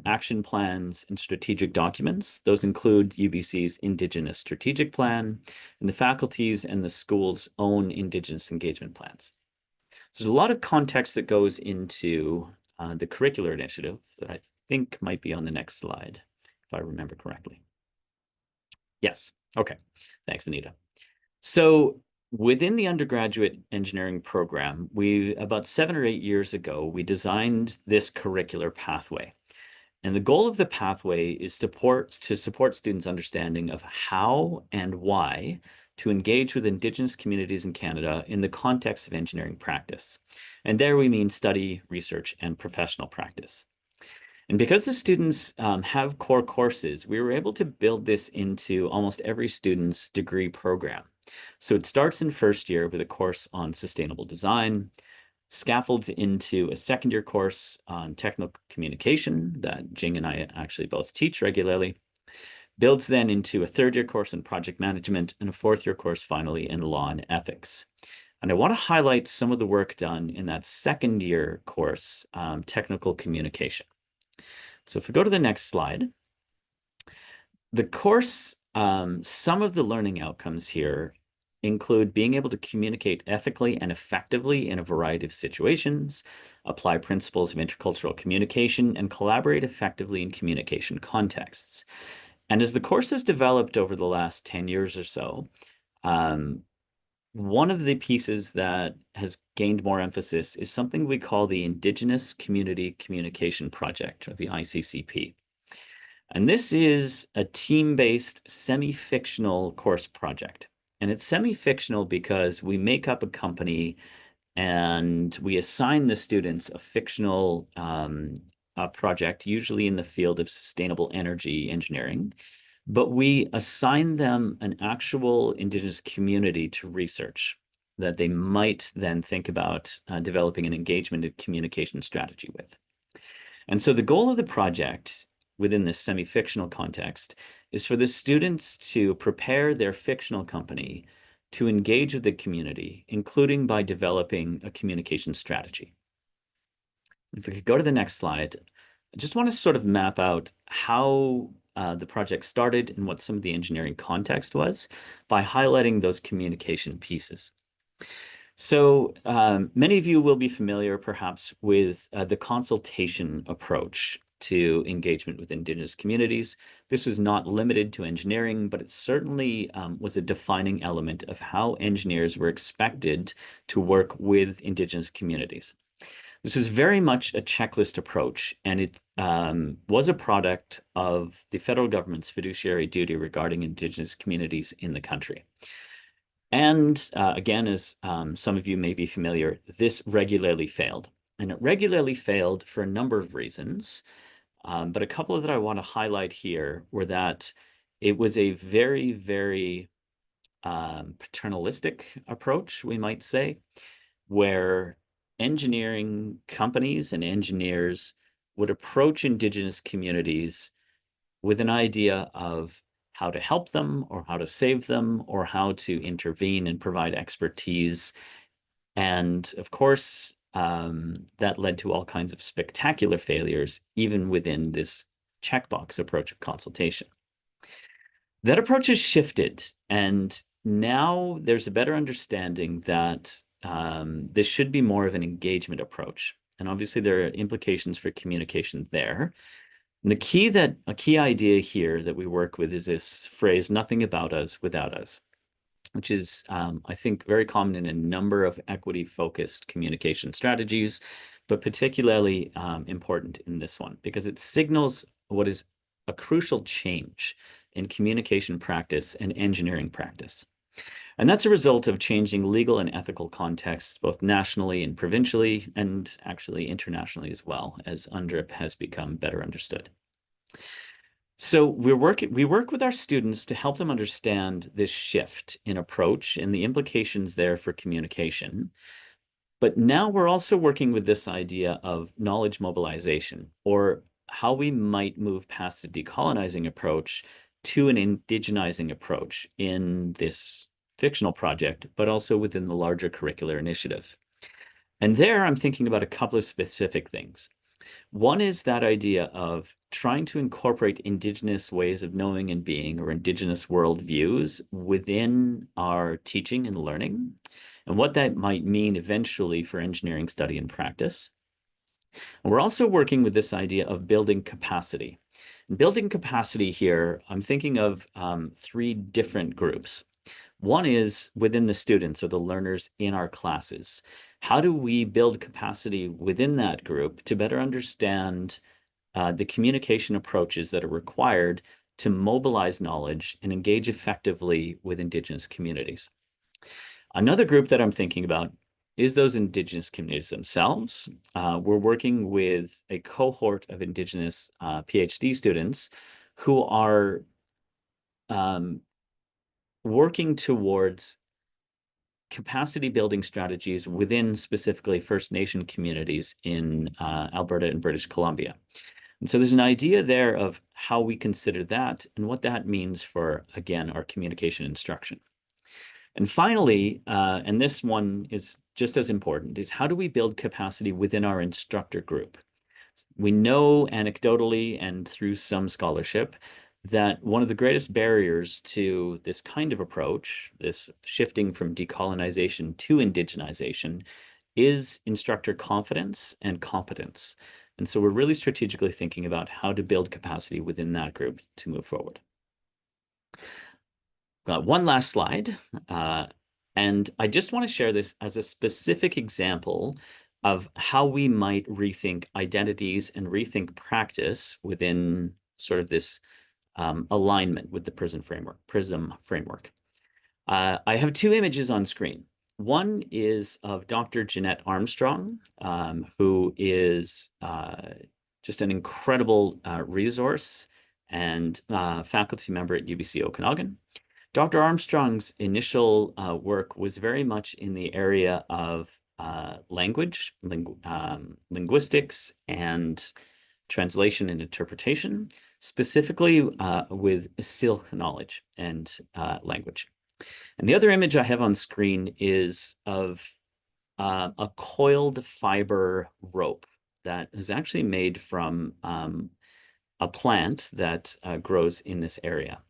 [SPEAKER 6] action plans and strategic documents. Those include UBC's Indigenous Strategic Plan and the faculty's and the school's own Indigenous engagement plans. So there's a lot of context that goes into the curricular initiative that I think might be on the next slide, if I remember correctly. Yes, okay, thanks, Anita. So within the undergraduate engineering program, about 7 or 8 years ago, we designed this curricular pathway. And the goal of the pathway is to support students' understanding of how and why to engage with Indigenous communities in Canada in the context of engineering practice. And there we mean study, research, and professional practice. And because the students have core courses, we were able to build this into almost every student's degree program. So it starts in first year with a course on sustainable design, scaffolds into a second year course on technical communication that Jing and I actually both teach regularly, builds then into a third year course in project management, and a fourth year course finally in law and ethics. And I want to highlight some of the work done in that second year course, technical communication. So if we go to the next slide, the course, some of the learning outcomes here include being able to communicate ethically and effectively in a variety of situations, apply principles of intercultural communication, and collaborate effectively in communication contexts. And as the course has developed over the last 10 years or so, one of the pieces that has gained more emphasis is something we call the Indigenous Community Communication Project, or the ICCP. And this is a team-based semi-fictional course project. And it's semi-fictional because we make up a company and we assign the students a fictional project, usually in the field of sustainable energy engineering, but we assign them an actual Indigenous community to research that they might then think about developing an engagement and communication strategy with. And so the goal of the project within this semi-fictional context is for the students to prepare their fictional company to engage with the community, including by developing a communication strategy. If we could go to the next slide, I just want to sort of map out how the project started and what some of the engineering context was by highlighting those communication pieces. So many of you will be familiar perhaps with the consultation approach to engagement with Indigenous communities. This was not limited to engineering, but it certainly was a defining element of how engineers were expected to work with Indigenous communities. This was very much a checklist approach, and it was a product of the federal government's fiduciary duty regarding Indigenous communities in the country. And again, as some of you may be familiar, this regularly failed. And it regularly failed for a number of reasons. But a couple that I want to highlight here were that it was a very, very paternalistic approach, we might say, where engineering companies and engineers would approach Indigenous communities with an idea of how to help them or how to save them or how to intervene and provide expertise. And of course, that led to all kinds of spectacular failures, even within this checkbox approach of consultation. That approach has shifted, and now there's a better understanding that this should be more of an engagement approach. And obviously there are implications for communication there. And a key idea here that we work with is this phrase, nothing about us without us, which is, I think, very common in a number of equity-focused communication strategies, but particularly important in this one, because it signals what is a crucial change in communication practice and engineering practice. And that's a result of changing legal and ethical contexts, both nationally and provincially, and actually internationally as well, as UNDRIP has become better understood. So we work with our students to help them understand this shift in approach and the implications there for communication. But now we're also working with this idea of knowledge mobilization, or how we might move past a decolonizing approach to an indigenizing approach in this fictional project, but also within the larger curricular initiative. And there I'm thinking about a couple of specific things. One is that idea of trying to incorporate Indigenous ways of knowing and being, or Indigenous worldviews, within our teaching and learning, and what that might mean eventually for engineering study and practice. And we're also working with this idea of building capacity. And building capacity here, I'm thinking of 3 different groups. One is within the students or the learners in our classes. How do we build capacity within that group to better understand the communication approaches that are required to mobilize knowledge and engage effectively with Indigenous communities? Another group that I'm thinking about is those Indigenous communities themselves. We're working with a cohort of Indigenous PhD students who are working towards capacity building strategies within specifically First Nation communities in Alberta and British Columbia. And so there's an idea there of how we consider that and what that means for, again, our communication instruction. And finally, and this one is just as important, is how do we build capacity within our instructor group? We know anecdotally and through some scholarship that one of the greatest barriers to this kind of approach, this shifting from decolonization to indigenization, is instructor confidence and competence. And so we're really strategically thinking about how to build capacity within that group to move forward. One last slide, and I just want to share this as a specific example of how we might rethink identities and rethink practice within sort of this alignment with the PRISM framework. I have 2 images on screen. One is of Dr. Jeanette Armstrong, who is just an incredible resource and faculty member at UBC Okanagan. Dr. Armstrong's initial work was very much in the area of language, linguistics, and translation and interpretation, specifically with Syilx knowledge and language. And the other image I have on screen is of a coiled fiber rope that is actually made from a plant that grows in this area.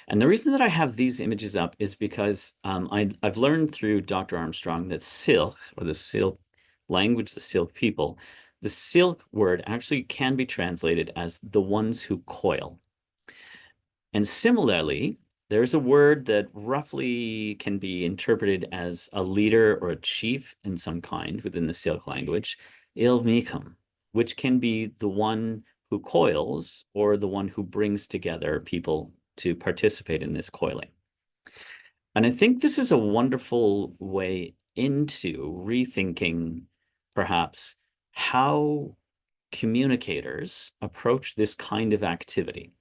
[SPEAKER 6] And the reason that I have these images up is because I've learned through Dr. Armstrong that Syilx, or the Syilx language, the Syilx people, the Syilx word actually can be translated as the ones who coil. And similarly, there's a word that roughly can be interpreted as a leader or a chief in some kind within the Syilx language, Ilmicham, which can be the one who coils or the one who brings together people to participate in this coiling. And I think this is a wonderful way into rethinking perhaps how communicators approach this kind of activity.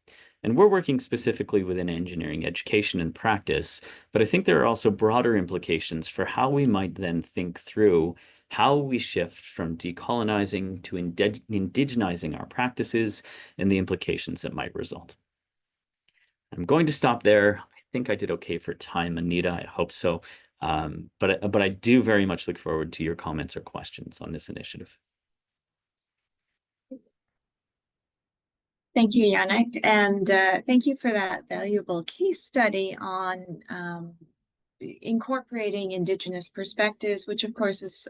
[SPEAKER 6] And we're working specifically within engineering education and practice, but I think there are also broader implications for how we might then think through how we shift from decolonizing to indigenizing our practices and the implications that might result. I'm going to stop there. I think I did okay for time, Anita. I hope so. But I do very much look forward to your comments or questions on this initiative.
[SPEAKER 5] Thank you, Yannick, and thank you for that valuable case study on incorporating Indigenous perspectives, which of course is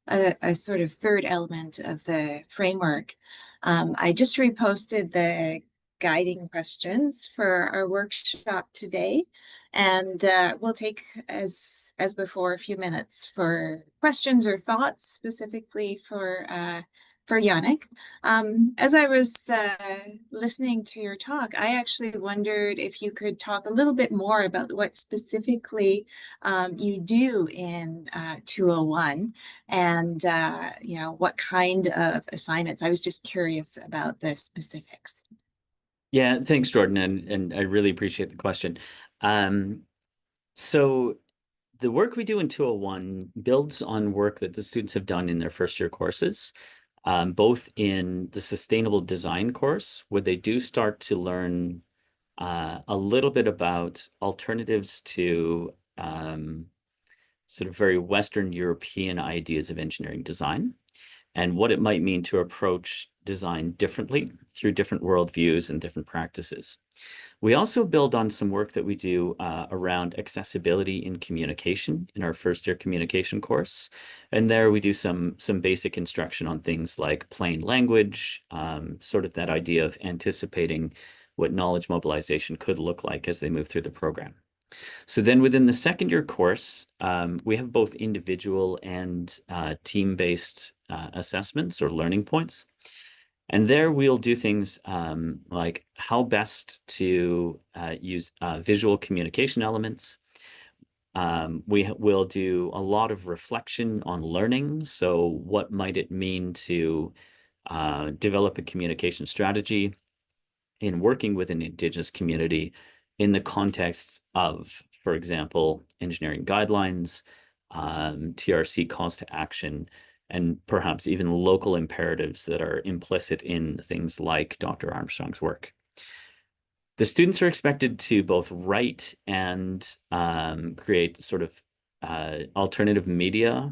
[SPEAKER 5] a sort of third element of the framework. I just reposted the guiding questions for our workshop today, and we'll take, as before, a few minutes for questions or thoughts specifically for Yannick. As I was listening to your talk, I actually wondered if you could talk a little bit more about what specifically you do in 201 and what kind of assignments. I was just curious about the specifics.
[SPEAKER 6] Yeah, thanks, Jordan, and I really appreciate the question. So the work we do in 201 builds on work that the students have done in their first year courses, both in the sustainable design course, where they do start to learn a little bit about alternatives to sort of very Western European ideas of engineering design, and what it might mean to approach design differently through different worldviews and different practices. We also build on some work that we do around accessibility in communication in our first year communication course. And there we do some basic instruction on things like plain language, sort of that idea of anticipating what knowledge mobilization could look like as they move through the program. So then within the second year course, we have both individual and team-based assessments or learning points. And there we'll do things like how best to use visual communication elements. We will do a lot of reflection on learning. So what might it mean to develop a communication strategy in working with an Indigenous community in the context of, for example, engineering guidelines, TRC calls to action, and perhaps even local imperatives that are implicit in things like Dr. Armstrong's work. The students are expected to both write and create sort of alternative media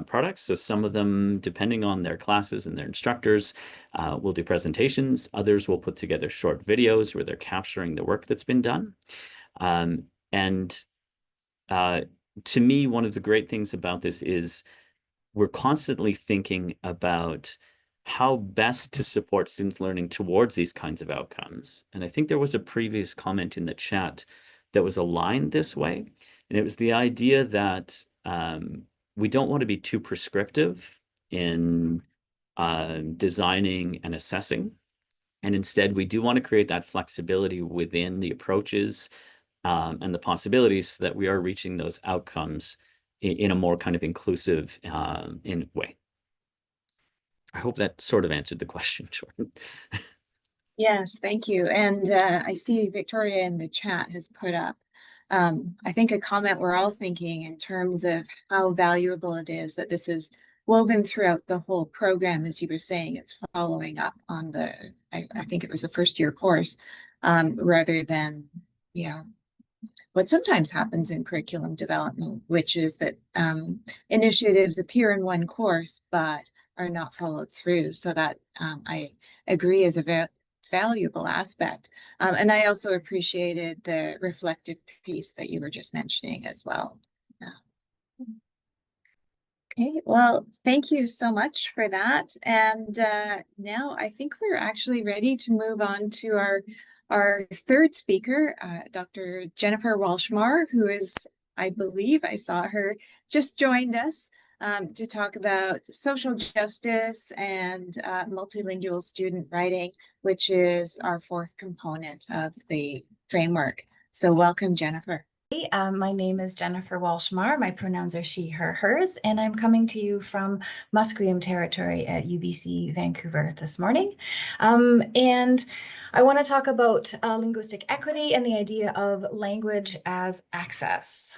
[SPEAKER 6] products. So some of them, depending on their classes and their instructors, will do presentations. Others will put together short videos where they're capturing the work that's been done. To me, one of the great things about this is we're constantly thinking about how best to support students learning towards these kinds of outcomes. And I think there was a previous comment in the chat that was aligned this way. And it was the idea that we don't want to be too prescriptive in designing and assessing. And instead, we do want to create that flexibility within the approaches and the possibilities so that we are reaching those outcomes in a more kind of inclusive way. I hope that sort of answered the question, Jordan.
[SPEAKER 5] Yes, thank you. And I see Victoria in the chat has put up, I think, a comment we're all thinking in terms of how valuable it is that this is woven throughout the whole program. As you were saying, it's following up on I think it was a first year course, rather than, what sometimes happens in curriculum development, which is that initiatives appear in one course, but are not followed through. So that I agree is a valuable aspect. And I also appreciated the reflective piece that you were just mentioning as well. Okay, well, thank you so much for that. And now I think we're actually ready to move on to our third speaker, Dr. Jennifer Walshmar, who is, I believe I saw her, just joined us to talk about social justice and multilingual student writing, which is our fourth component of the framework. So welcome, Jennifer.
[SPEAKER 7] My name is Jennifer Walshmar. My pronouns are she, her, hers, and I'm coming to you from Musqueam territory at UBC Vancouver this morning. And I want to talk about linguistic equity and the idea of language as access.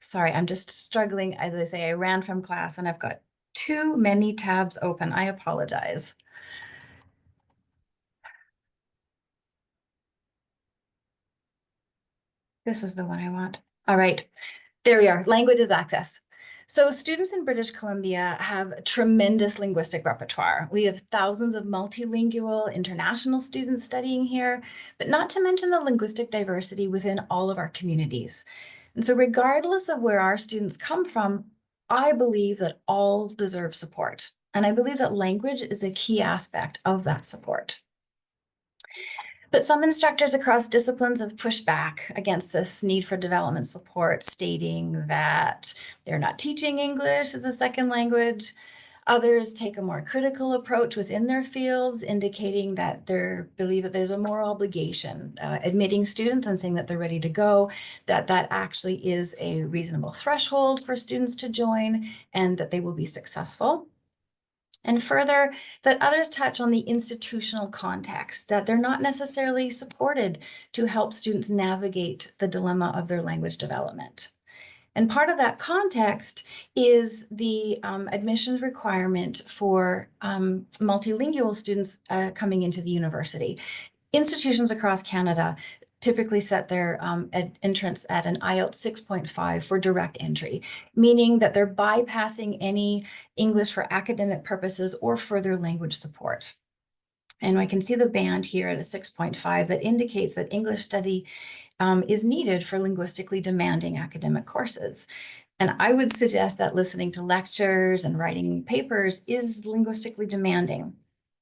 [SPEAKER 7] Sorry, I'm just struggling. As I say, I ran from class and I've got too many tabs open. I apologize. This is the one I want. All right, there we are. Languages access. So students in British Columbia have tremendous linguistic repertoire. We have thousands of multilingual international students studying here, but not to mention the linguistic diversity within all of our communities. And so regardless of where our students come from, I believe that all deserve support. And I believe that language is a key aspect of that support. But some instructors across disciplines have pushed back against this need for development support, stating that they're not teaching English as a second language. Others take a more critical approach within their fields, indicating that they believe that there's a moral obligation, admitting students and saying that they're ready to go, that actually is a reasonable threshold for students to join, and that they will be successful. And further, that others touch on the institutional context, that they're not necessarily supported to help students navigate the dilemma of their language development. And part of that context is the admissions requirement for multilingual students coming into the university. Institutions across Canada typically set their entrance at an IELTS 6.5 for direct entry, meaning that they're bypassing any English for academic purposes or further language support. And I can see the band here at a 6.5 that indicates that English study is needed for linguistically demanding academic courses. And I would suggest that listening to lectures and writing papers is linguistically demanding,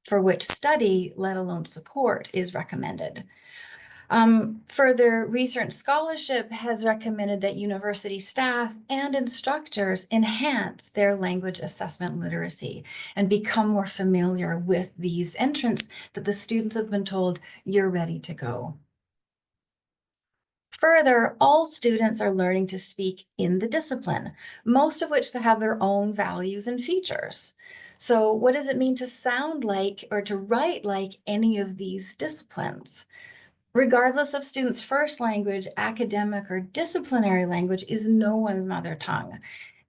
[SPEAKER 7] for which study, let alone support, is recommended. Further, research scholarship has recommended that university staff and instructors enhance their language assessment literacy and become more familiar with these entrants that the students have been told, you're ready to go. Further, all students are learning to speak in the discipline, most of which have their own values and features. So what does it mean to sound like or to write like any of these disciplines? Regardless of students' first language, academic or disciplinary language is no one's mother tongue.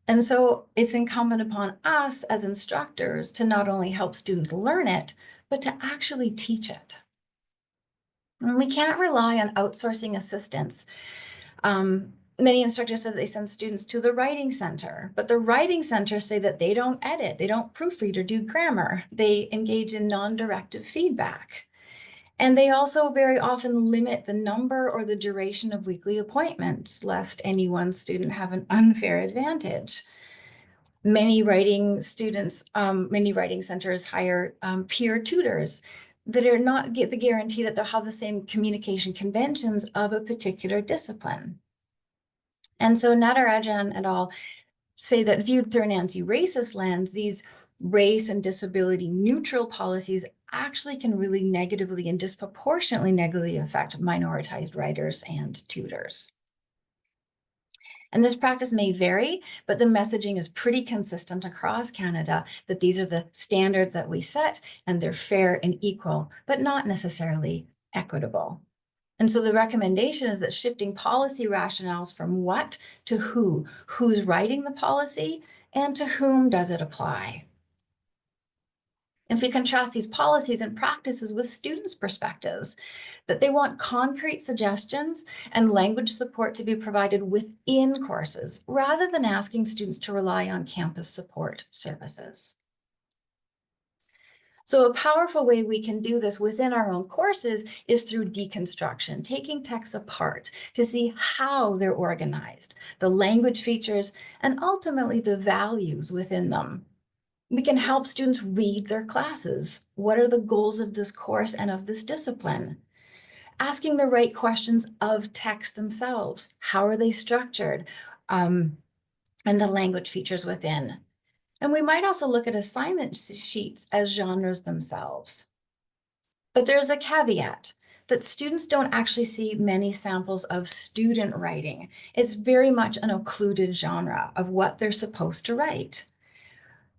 [SPEAKER 7] And so it's incumbent upon us as instructors to not only help students learn it, but to actually teach it. And we can't rely on outsourcing assistance. Many instructors said they send students to the writing center, but the writing centers say that they don't edit, they don't proofread or do grammar. They engage in non-directive feedback. And they also very often limit the number or the duration of weekly appointments, lest any one student have an unfair advantage. Many writing centers hire peer tutors that are not get the guarantee that they'll have the same communication conventions of a particular discipline. And so Natarajan et al. Say that viewed through an anti-racist lens, these race and disability neutral policies actually can really negatively and disproportionately negatively affect minoritized writers and tutors. And this practice may vary, but the messaging is pretty consistent across Canada that these are the standards that we set and they're fair and equal, but not necessarily equitable. And so the recommendation is that shifting policy rationales from what to who, who's writing the policy, and to whom does it apply. If we contrast these policies and practices with students' perspectives, that they want concrete suggestions and language support to be provided within courses, rather than asking students to rely on campus support services. So a powerful way we can do this within our own courses is through deconstruction, taking texts apart to see how they're organized, the language features, and ultimately the values within them. We can help students read their classes. What are the goals of this course and of this discipline? Asking the right questions of text themselves. How are they structured? And the language features within. And we might also look at assignment sheets as genres themselves. But there's a caveat that students don't actually see many samples of student writing. It's very much an occluded genre of what they're supposed to write.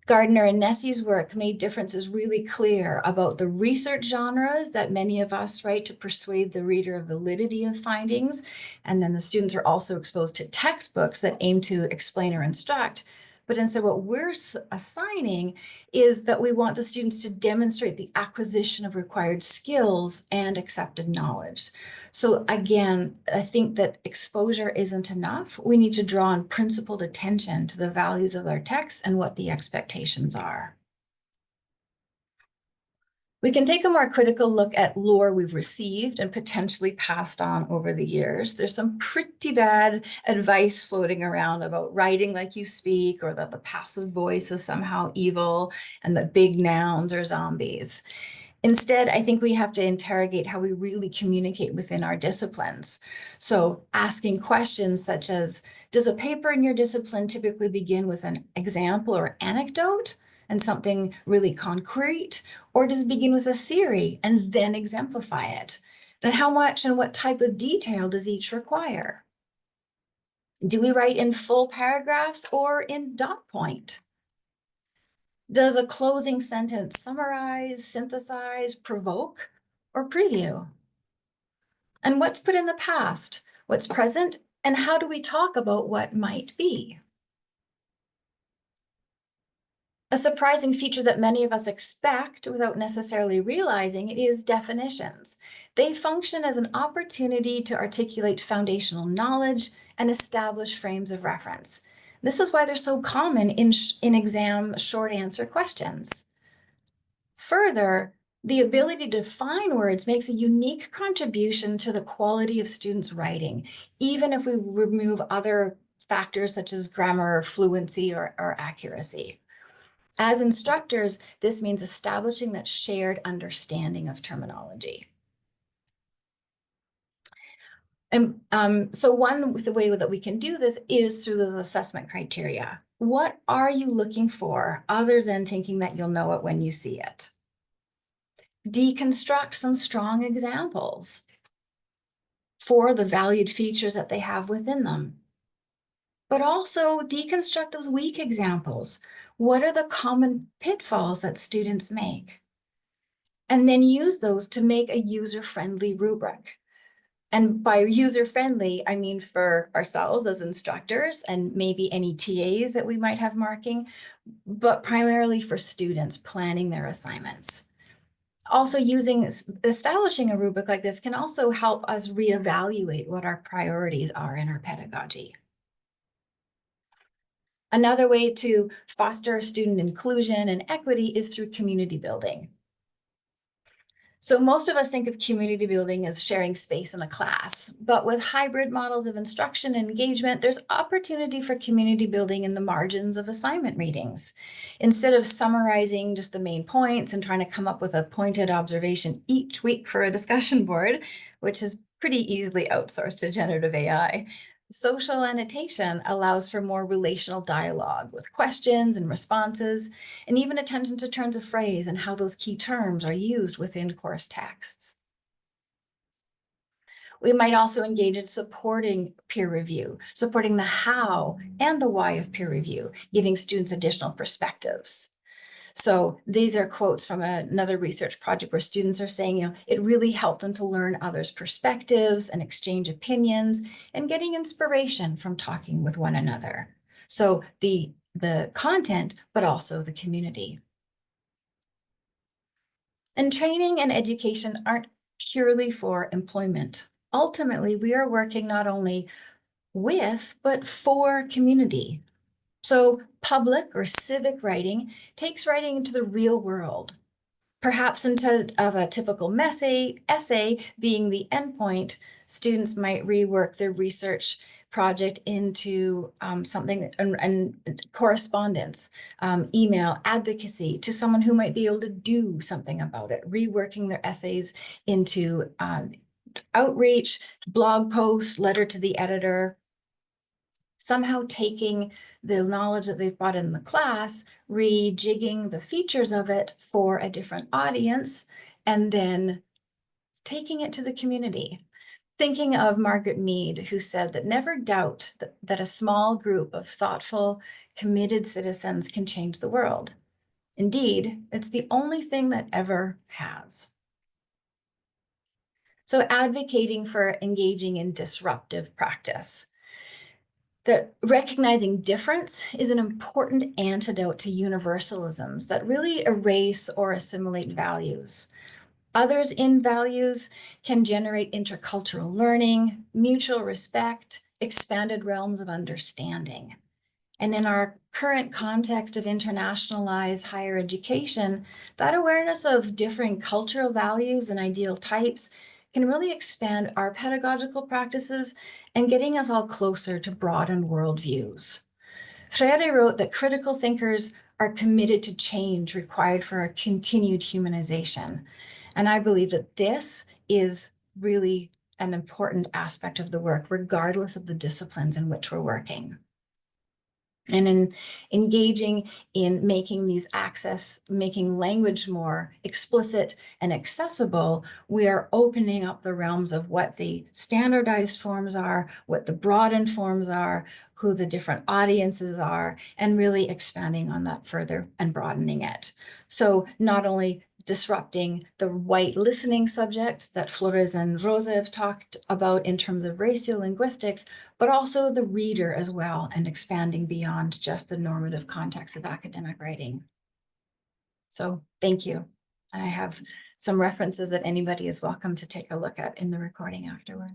[SPEAKER 7] Gardner and Nessie's work made differences really clear about the research genres that many of us write to persuade the reader of validity of findings. And then the students are also exposed to textbooks that aim to explain or instruct. But instead, what we're assigning is that we want the students to demonstrate the acquisition of required skills and accepted knowledge. So again, I think that exposure isn't enough. We need to draw on principled attention to the values of our texts and what the expectations are. We can take a more critical look at lore we've received and potentially passed on over the years. There's some pretty bad advice floating around about writing like you speak, or that the passive voice is somehow evil and that big nouns are zombies. Instead, I think we have to interrogate how we really communicate within our disciplines. So asking questions such as, does a paper in your discipline typically begin with an example or anecdote and something really concrete? Or does it begin with a theory and then exemplify it? And how much and what type of detail does each require? Do we write in full paragraphs or in dot point? Does a closing sentence summarize, synthesize, provoke, or preview? And what's put in the past? What's present? And how do we talk about what might be? A surprising feature that many of us expect without necessarily realizing it is definitions. They function as an opportunity to articulate foundational knowledge and establish frames of reference. This is why they're so common in exam short answer questions. Further, the ability to define words makes a unique contribution to the quality of students' writing, even if we remove other factors such as grammar, fluency, or accuracy. As instructors, this means establishing that shared understanding of terminology. And so one way that we can do this is through those assessment criteria. What are you looking for other than thinking that you'll know it when you see it? Deconstruct some strong examples for the valued features that they have within them. But also deconstruct those weak examples. What are the common pitfalls that students make? And then use those to make a user-friendly rubric. And by user-friendly, I mean for ourselves as instructors and maybe any TAs that we might have marking, but primarily for students planning their assignments. Also establishing a rubric like this can also help us reevaluate what our priorities are in our pedagogy. Another way to foster student inclusion and equity is through community building. So most of us think of community building as sharing space in a class, but with hybrid models of instruction and engagement, there's opportunity for community building in the margins of assignment readings. Instead of summarizing just the main points and trying to come up with a pointed observation each week for a discussion board, which is pretty easily outsourced to generative AI, social annotation allows for more relational dialogue with questions and responses, and even attention to turns of phrase and how those key terms are used within course texts. We might also engage in supporting peer review, supporting the how and the why of peer review, giving students additional perspectives. So these are quotes from another research project where students are saying, it really helped them to learn others' perspectives and exchange opinions and getting inspiration from talking with one another. So the content, but also the community. And training and education aren't purely for employment. Ultimately, we are working not only with, but for community. So public or civic writing takes writing into the real world. Perhaps instead of a typical essay being the endpoint, students might rework their research project into something and correspondence, email, advocacy to someone who might be able to do something about it, reworking their essays into outreach, blog posts, letter to the editor, somehow taking the knowledge that they've brought in the class, rejigging the features of it for a different audience, and then taking it to the community. Thinking of Margaret Mead, who said that never doubt that a small group of thoughtful, committed citizens can change the world. Indeed, it's the only thing that ever has. So advocating for engaging in disruptive practice. That recognizing difference is an important antidote to universalisms that really erase or assimilate values. Others in values can generate intercultural learning, mutual respect, expanded realms of understanding. And in our current context of internationalized higher education, that awareness of differing cultural values and ideal types can really expand our pedagogical practices and getting us all closer to broadened worldviews. Freire wrote that critical thinkers are committed to change required for a continued humanization. And I believe that this is really an important aspect of the work, regardless of the disciplines in which we're working. And in engaging in making making language more explicit and accessible, we are opening up the realms of what the standardized forms are, what the broadened forms are, who the different audiences are, and really expanding on that further and broadening it. So not only disrupting the white listening subject that Flores and Rosa have talked about in terms of ratiolinguistics, but also the reader as well, and expanding beyond just the normative context of academic writing. So thank you. And I have some references that anybody is welcome to take a look at in the recording afterwards.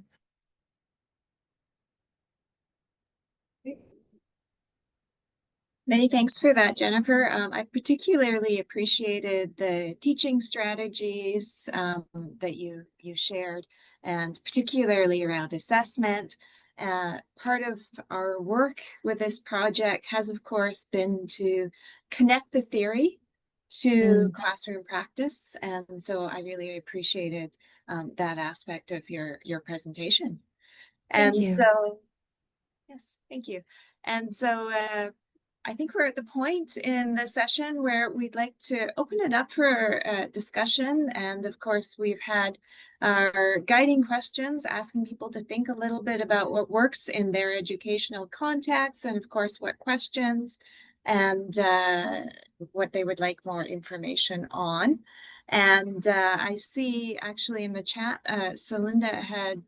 [SPEAKER 5] Many thanks for that, Jennifer. I particularly appreciated the teaching strategies that you shared, and particularly around assessment. Part of our work with this project has, of course, been to connect the theory to classroom practice, and so I really appreciated that aspect of your presentation.
[SPEAKER 7] Thank you.
[SPEAKER 5] So, yes, thank you. And so I think we're at the point in the session where we'd like to open it up for discussion. And of course, we've had our guiding questions asking people to think a little bit about what works in their educational context, and of course, what questions and what they would like more information on. And I see actually in the chat, Celinda had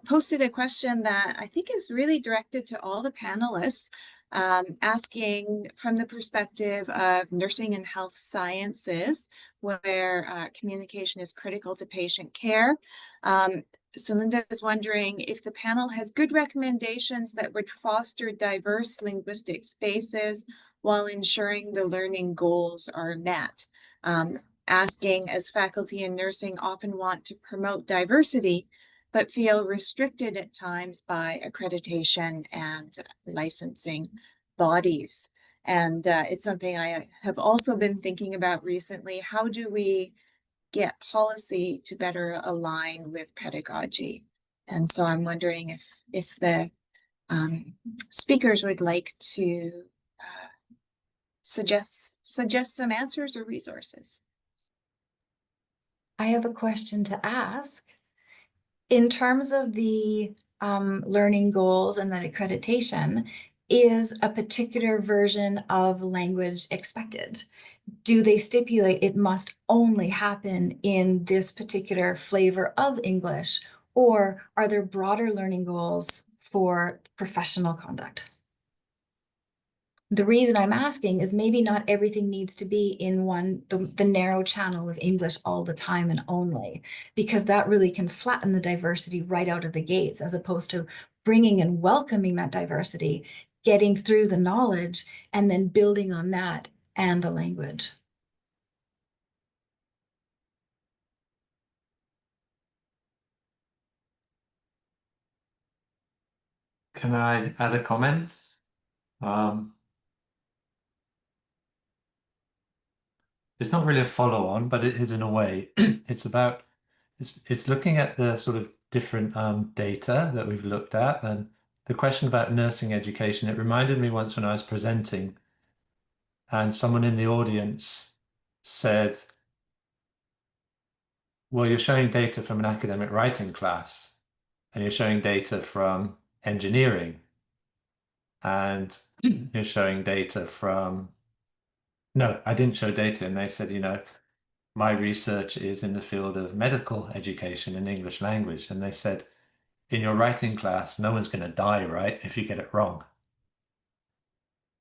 [SPEAKER 5] posted a question that I think is really directed to all the panelists. Asking from the perspective of nursing and health sciences, where communication is critical to patient care. Celinda is wondering if the panel has good recommendations that would foster diverse linguistic spaces while ensuring the learning goals are met. Asking, as faculty in nursing often want to promote diversity, but feel restricted at times by accreditation and licensing bodies. And it's something I have also been thinking about recently. How do we get policy to better align with pedagogy? And so I'm wondering if the speakers would like to suggest some answers or resources.
[SPEAKER 7] I have a question to ask. In terms of the learning goals and that accreditation, is a particular version of language expected? Do they stipulate it must only happen in this particular flavor of English, or are there broader learning goals for professional conduct? The reason I'm asking is maybe not everything needs to be in the narrow channel of English all the time and only, because that really can flatten the diversity right out of the gates, as opposed to bringing and welcoming that diversity, getting through the knowledge, and then building on that and the language.
[SPEAKER 4] Can I add a comment? It's not really a follow-on, but it is in a way. It's looking at the sort of different data that we've looked at, and the question about nursing education. It reminded me once when I was presenting, and someone in the audience said, "Well, you're showing data from an academic writing class, and you're showing data from engineering, and you're showing data from no, I didn't show data. And they said, my research is in the field of medical education and English language. And they said, in your writing class, no one's going to die, right, if you get it wrong.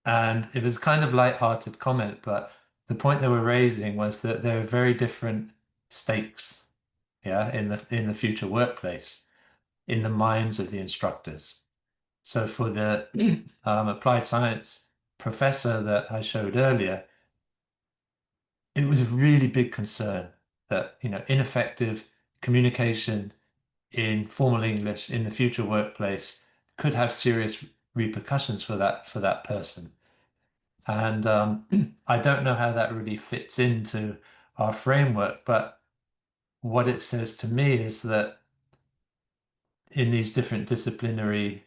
[SPEAKER 4] And it was kind of light-hearted comment, but the point they were raising was that there are very different stakes, in the future workplace, in the minds of the instructors. So for the applied science professor that I showed earlier, it was a really big concern that, ineffective communication in formal English in the future workplace could have serious repercussions for that person. And I don't know how that really fits into our framework, but what it says to me is that in these different disciplinary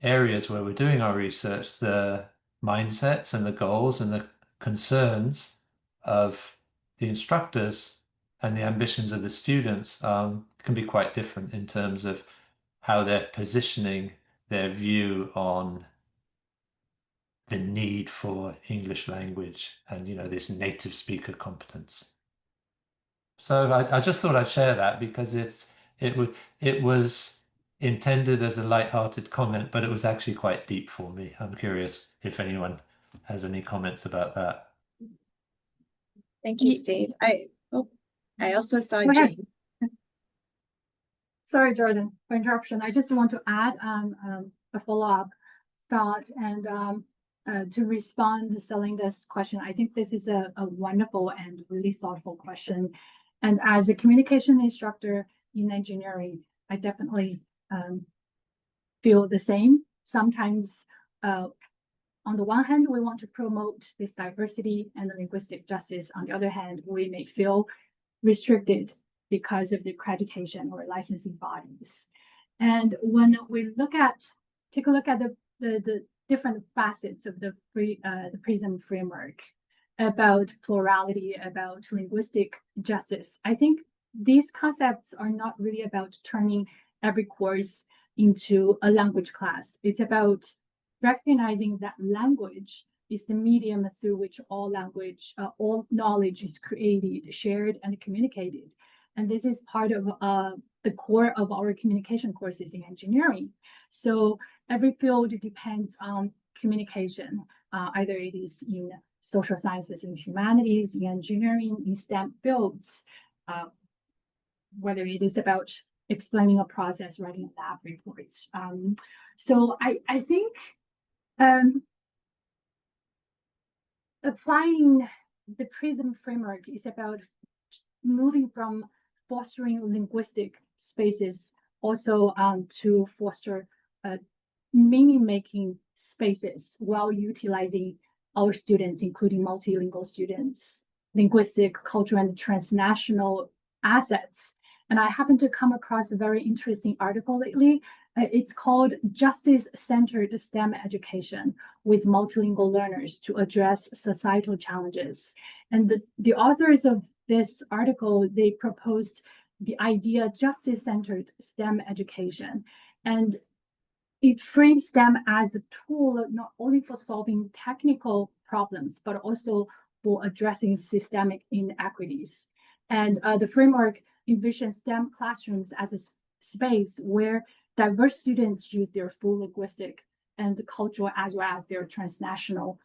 [SPEAKER 4] areas where we're doing our research, the mindsets and the goals and the concerns of the instructors and the ambitions of the students can be quite different in terms of how they're positioning their view on the need for English language and, this native speaker competence. So I just thought I'd share that because it was intended as a light-hearted comment, but it was actually quite deep for me. I'm curious if anyone has any comments about that.
[SPEAKER 5] Thank you, Steve. I also saw
[SPEAKER 2] Go ahead.
[SPEAKER 5] Jane.
[SPEAKER 2] Sorry, Jordan, for interruption. I just want to add a follow-up thought and to respond to Selinda's question. I think this is a wonderful and really thoughtful question. And as a communication instructor in engineering, I definitely feel the same. Sometimes, on the one hand, we want to promote this diversity and linguistic justice. On the other hand, we may feel restricted because of the accreditation or licensing bodies. And when we take a look at the different facets of the PRISM framework about plurality, about linguistic justice, I think these concepts are not really about turning every course into a language class. It's about recognizing that language is the medium through which all knowledge is created, shared, and communicated. And this is part of the core of our communication courses in engineering. So every field depends on communication, either it is in social sciences and humanities, in engineering, in STEM fields, whether it is about explaining a process, writing a lab report. So I think applying the PRISM framework is about moving from fostering linguistic spaces also to foster meaning-making spaces while utilizing our students, including multilingual students, linguistic, cultural, and transnational assets. And I happened to come across a very interesting article lately. It's called Justice-Centered STEM Education with Multilingual Learners to Address Societal Challenges. And the authors of this article, they proposed the idea justice-centered STEM education. And it frames STEM as a tool not only for solving technical problems, but also for addressing systemic inequities. And the framework envisions STEM classrooms as a space where diverse students use their full linguistic and cultural as well as their transnational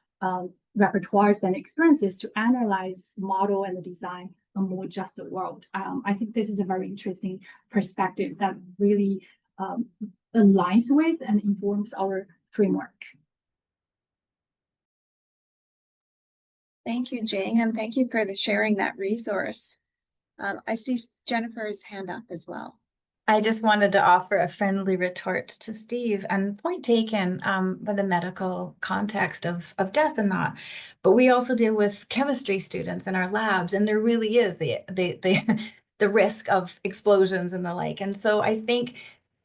[SPEAKER 2] repertoires and experiences to analyze, model, and design a more just world. I think this is a very interesting perspective that really aligns with and informs our framework.
[SPEAKER 5] Thank you, Jane, and thank you for sharing that resource. I see Jennifer's hand up as well.
[SPEAKER 7] I just wanted to offer a friendly retort to Steve, and point taken by the medical context of death and that. But we also deal with chemistry students in our labs, and there really is the risk of explosions and the like. And so I think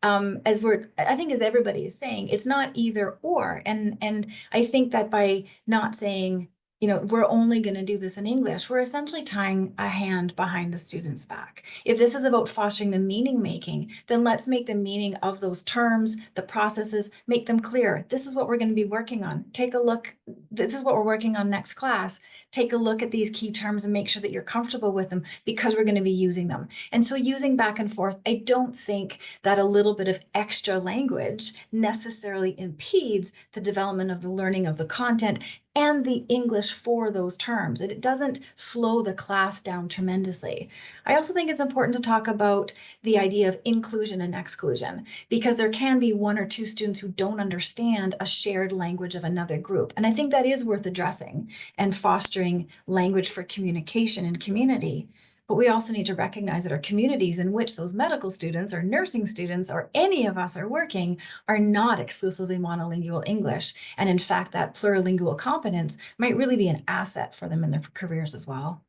[SPEAKER 7] as everybody is saying, it's not either or. And I think that by not saying we're only going to do this in English, we're essentially tying a hand behind the student's back. If this is about fostering the meaning making, then let's make the meaning of those terms, the processes, make them clear. This is what we're going to be working on. Take a look. This is what we're working on next class. Take a look at these key terms and make sure that you're comfortable with them because we're going to be using them. And so using back and forth, I don't think that a little bit of extra language necessarily impedes the development of the learning of the content and the English for those terms. It doesn't slow the class down tremendously. I also think it's important to talk about the idea of inclusion and exclusion, because there can be one or two students who don't understand a shared language of another group. And I think that is worth addressing and fostering language for communication and community. But we also need to recognize that our communities in which those medical students or nursing students or any of us are working are not exclusively monolingual English. And in fact, that plurilingual competence might really be an asset for them in their careers as well.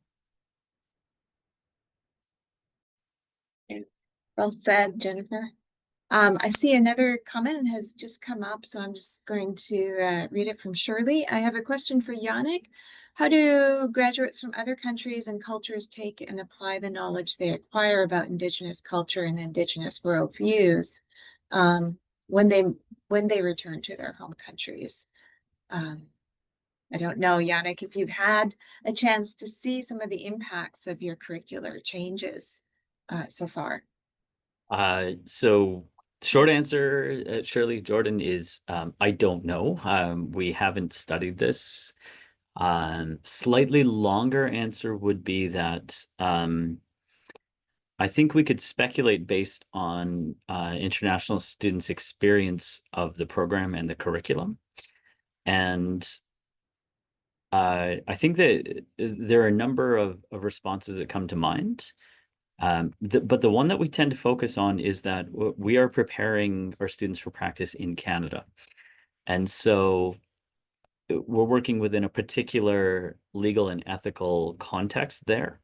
[SPEAKER 5] Well said, Jennifer. I see another comment has just come up, so I'm just going to read it from Shirley. I have a question for Yannick. How do graduates from other countries and cultures take and apply the knowledge they acquire about Indigenous culture and Indigenous worldviews when they return to their home countries? I don't know, Yannick, if you've had a chance to see some of the impacts of your curricular changes so far.
[SPEAKER 6] So short answer, Shirley, Jordan, is I don't know. We haven't studied this. Slightly longer answer would be that I think we could speculate based on international students' experience of the program and the curriculum. And I think that there are a number of responses that come to mind. But the one that we tend to focus on is that we are preparing our students for practice in Canada. And so we're working within a particular legal and ethical context there.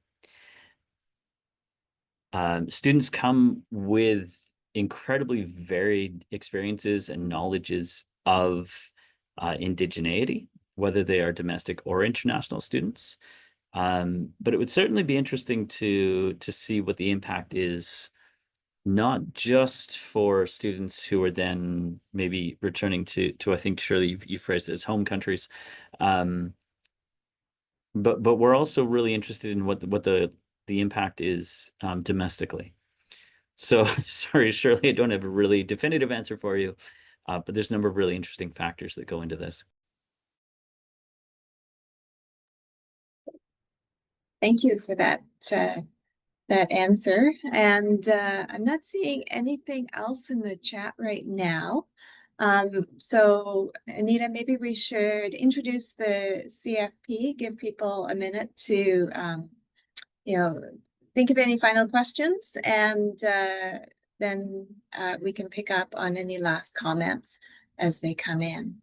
[SPEAKER 6] Students come with incredibly varied experiences and knowledges of indigeneity, whether they are domestic or international students. But it would certainly be interesting to see what the impact is, not just for students who are then maybe returning to I think, Shirley, you phrased it as home countries. But we're also really interested in what the impact is domestically. So sorry, Shirley, I don't have a really definitive answer for you, but there's a number of really interesting factors that go into this.
[SPEAKER 5] Thank you for that answer. And I'm not seeing anything else in the chat right now. So Anita, maybe we should introduce the CFP, give people a minute to, think of any final questions, and then we can pick up on any last comments as they come in.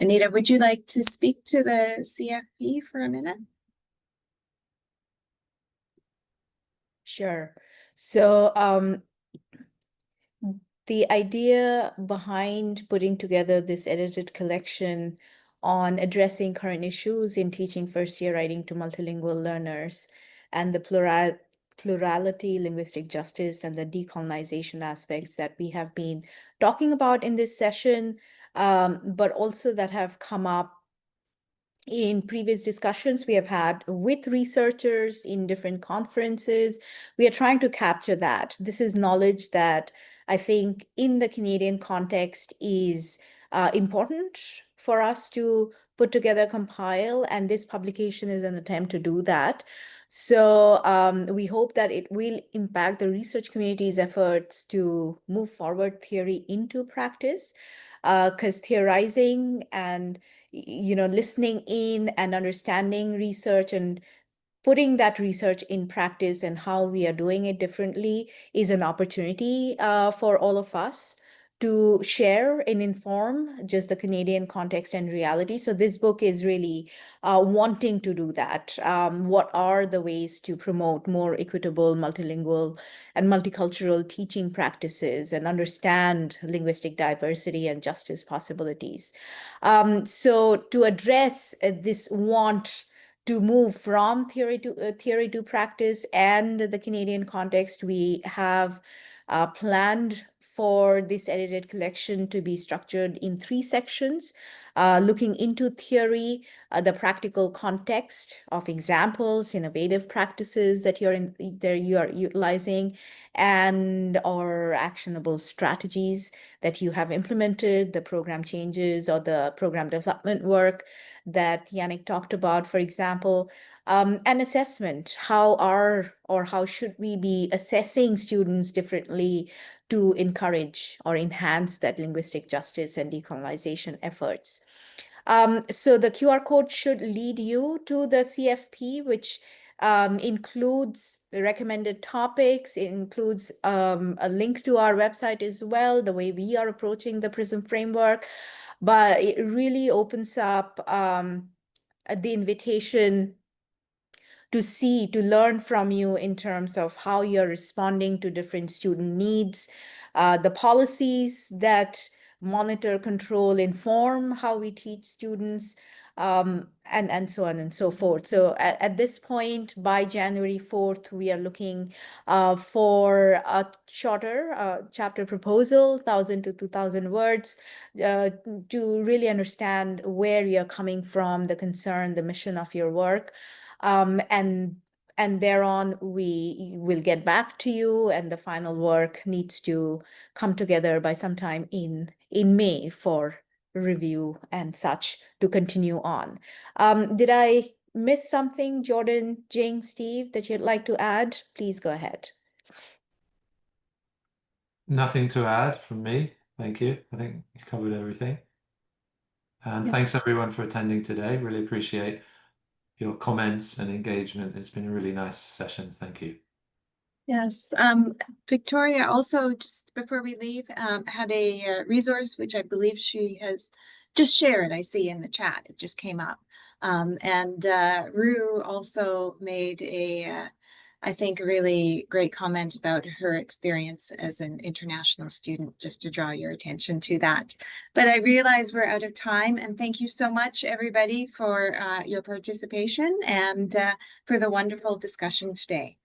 [SPEAKER 5] Anita, would you like to speak to the CFP for a minute?
[SPEAKER 1] Sure. So the idea behind putting together this edited collection on addressing current issues in teaching first-year writing to multilingual learners and the plurality, linguistic justice, and the decolonization aspects that we have been talking about in this session, but also that have come up in previous discussions we have had with researchers in different conferences. We are trying to capture that. This is knowledge that I think in the Canadian context is important for us to put together, compile, and this publication is an attempt to do that. So we hope that it will impact the research community's efforts to move forward theory into practice, because theorizing and listening in and understanding research and putting that research in practice and how we are doing it differently is an opportunity for all of us to share and inform just the Canadian context and reality. So this book is really wanting to do that. What are the ways to promote more equitable, multilingual, and multicultural teaching practices and understand linguistic diversity and justice possibilities? So to address this want to move from theory to practice and the Canadian context, we have planned for this edited collection to be structured in 3 sections, looking into theory, the practical context of examples, innovative practices that you are utilizing, and or actionable strategies that you have implemented, the program changes or the program development work that Yannick talked about, for example, an assessment. How should we be assessing students differently to encourage or enhance that linguistic justice and decolonization efforts? So the QR code should lead you to the CFP, which includes the recommended topics. It includes a link to our website as well, the way we are approaching the PRISM framework. But it really opens up the invitation to learn from you in terms of how you're responding to different student needs, the policies that monitor, control, inform how we teach students, and so on and so forth. So at this point, by January 4th, we are looking for a shorter chapter proposal, 1,000 to 2,000 words, to really understand where you're coming from, the concern, the mission of your work. And thereon we will get back to you, and the final work needs to come together by sometime in May for review and such to continue on. Did I miss something, Jordan, Jing, Steve, that you'd like to add? Please go ahead.
[SPEAKER 4] Nothing to add from me. Thank you. I think you covered everything. And thanks everyone for attending today. Really appreciate your comments and engagement. It's been a really nice session. Thank you.
[SPEAKER 5] Yes, Victoria also, just before we leave, had a resource which I believe she has just shared. I see in the chat, it just came up. And Rue also made I think, a really great comment about her experience as an international student, just to draw your attention to that. But I realize we're out of time, and thank you so much, everybody, for your participation and for the wonderful discussion today.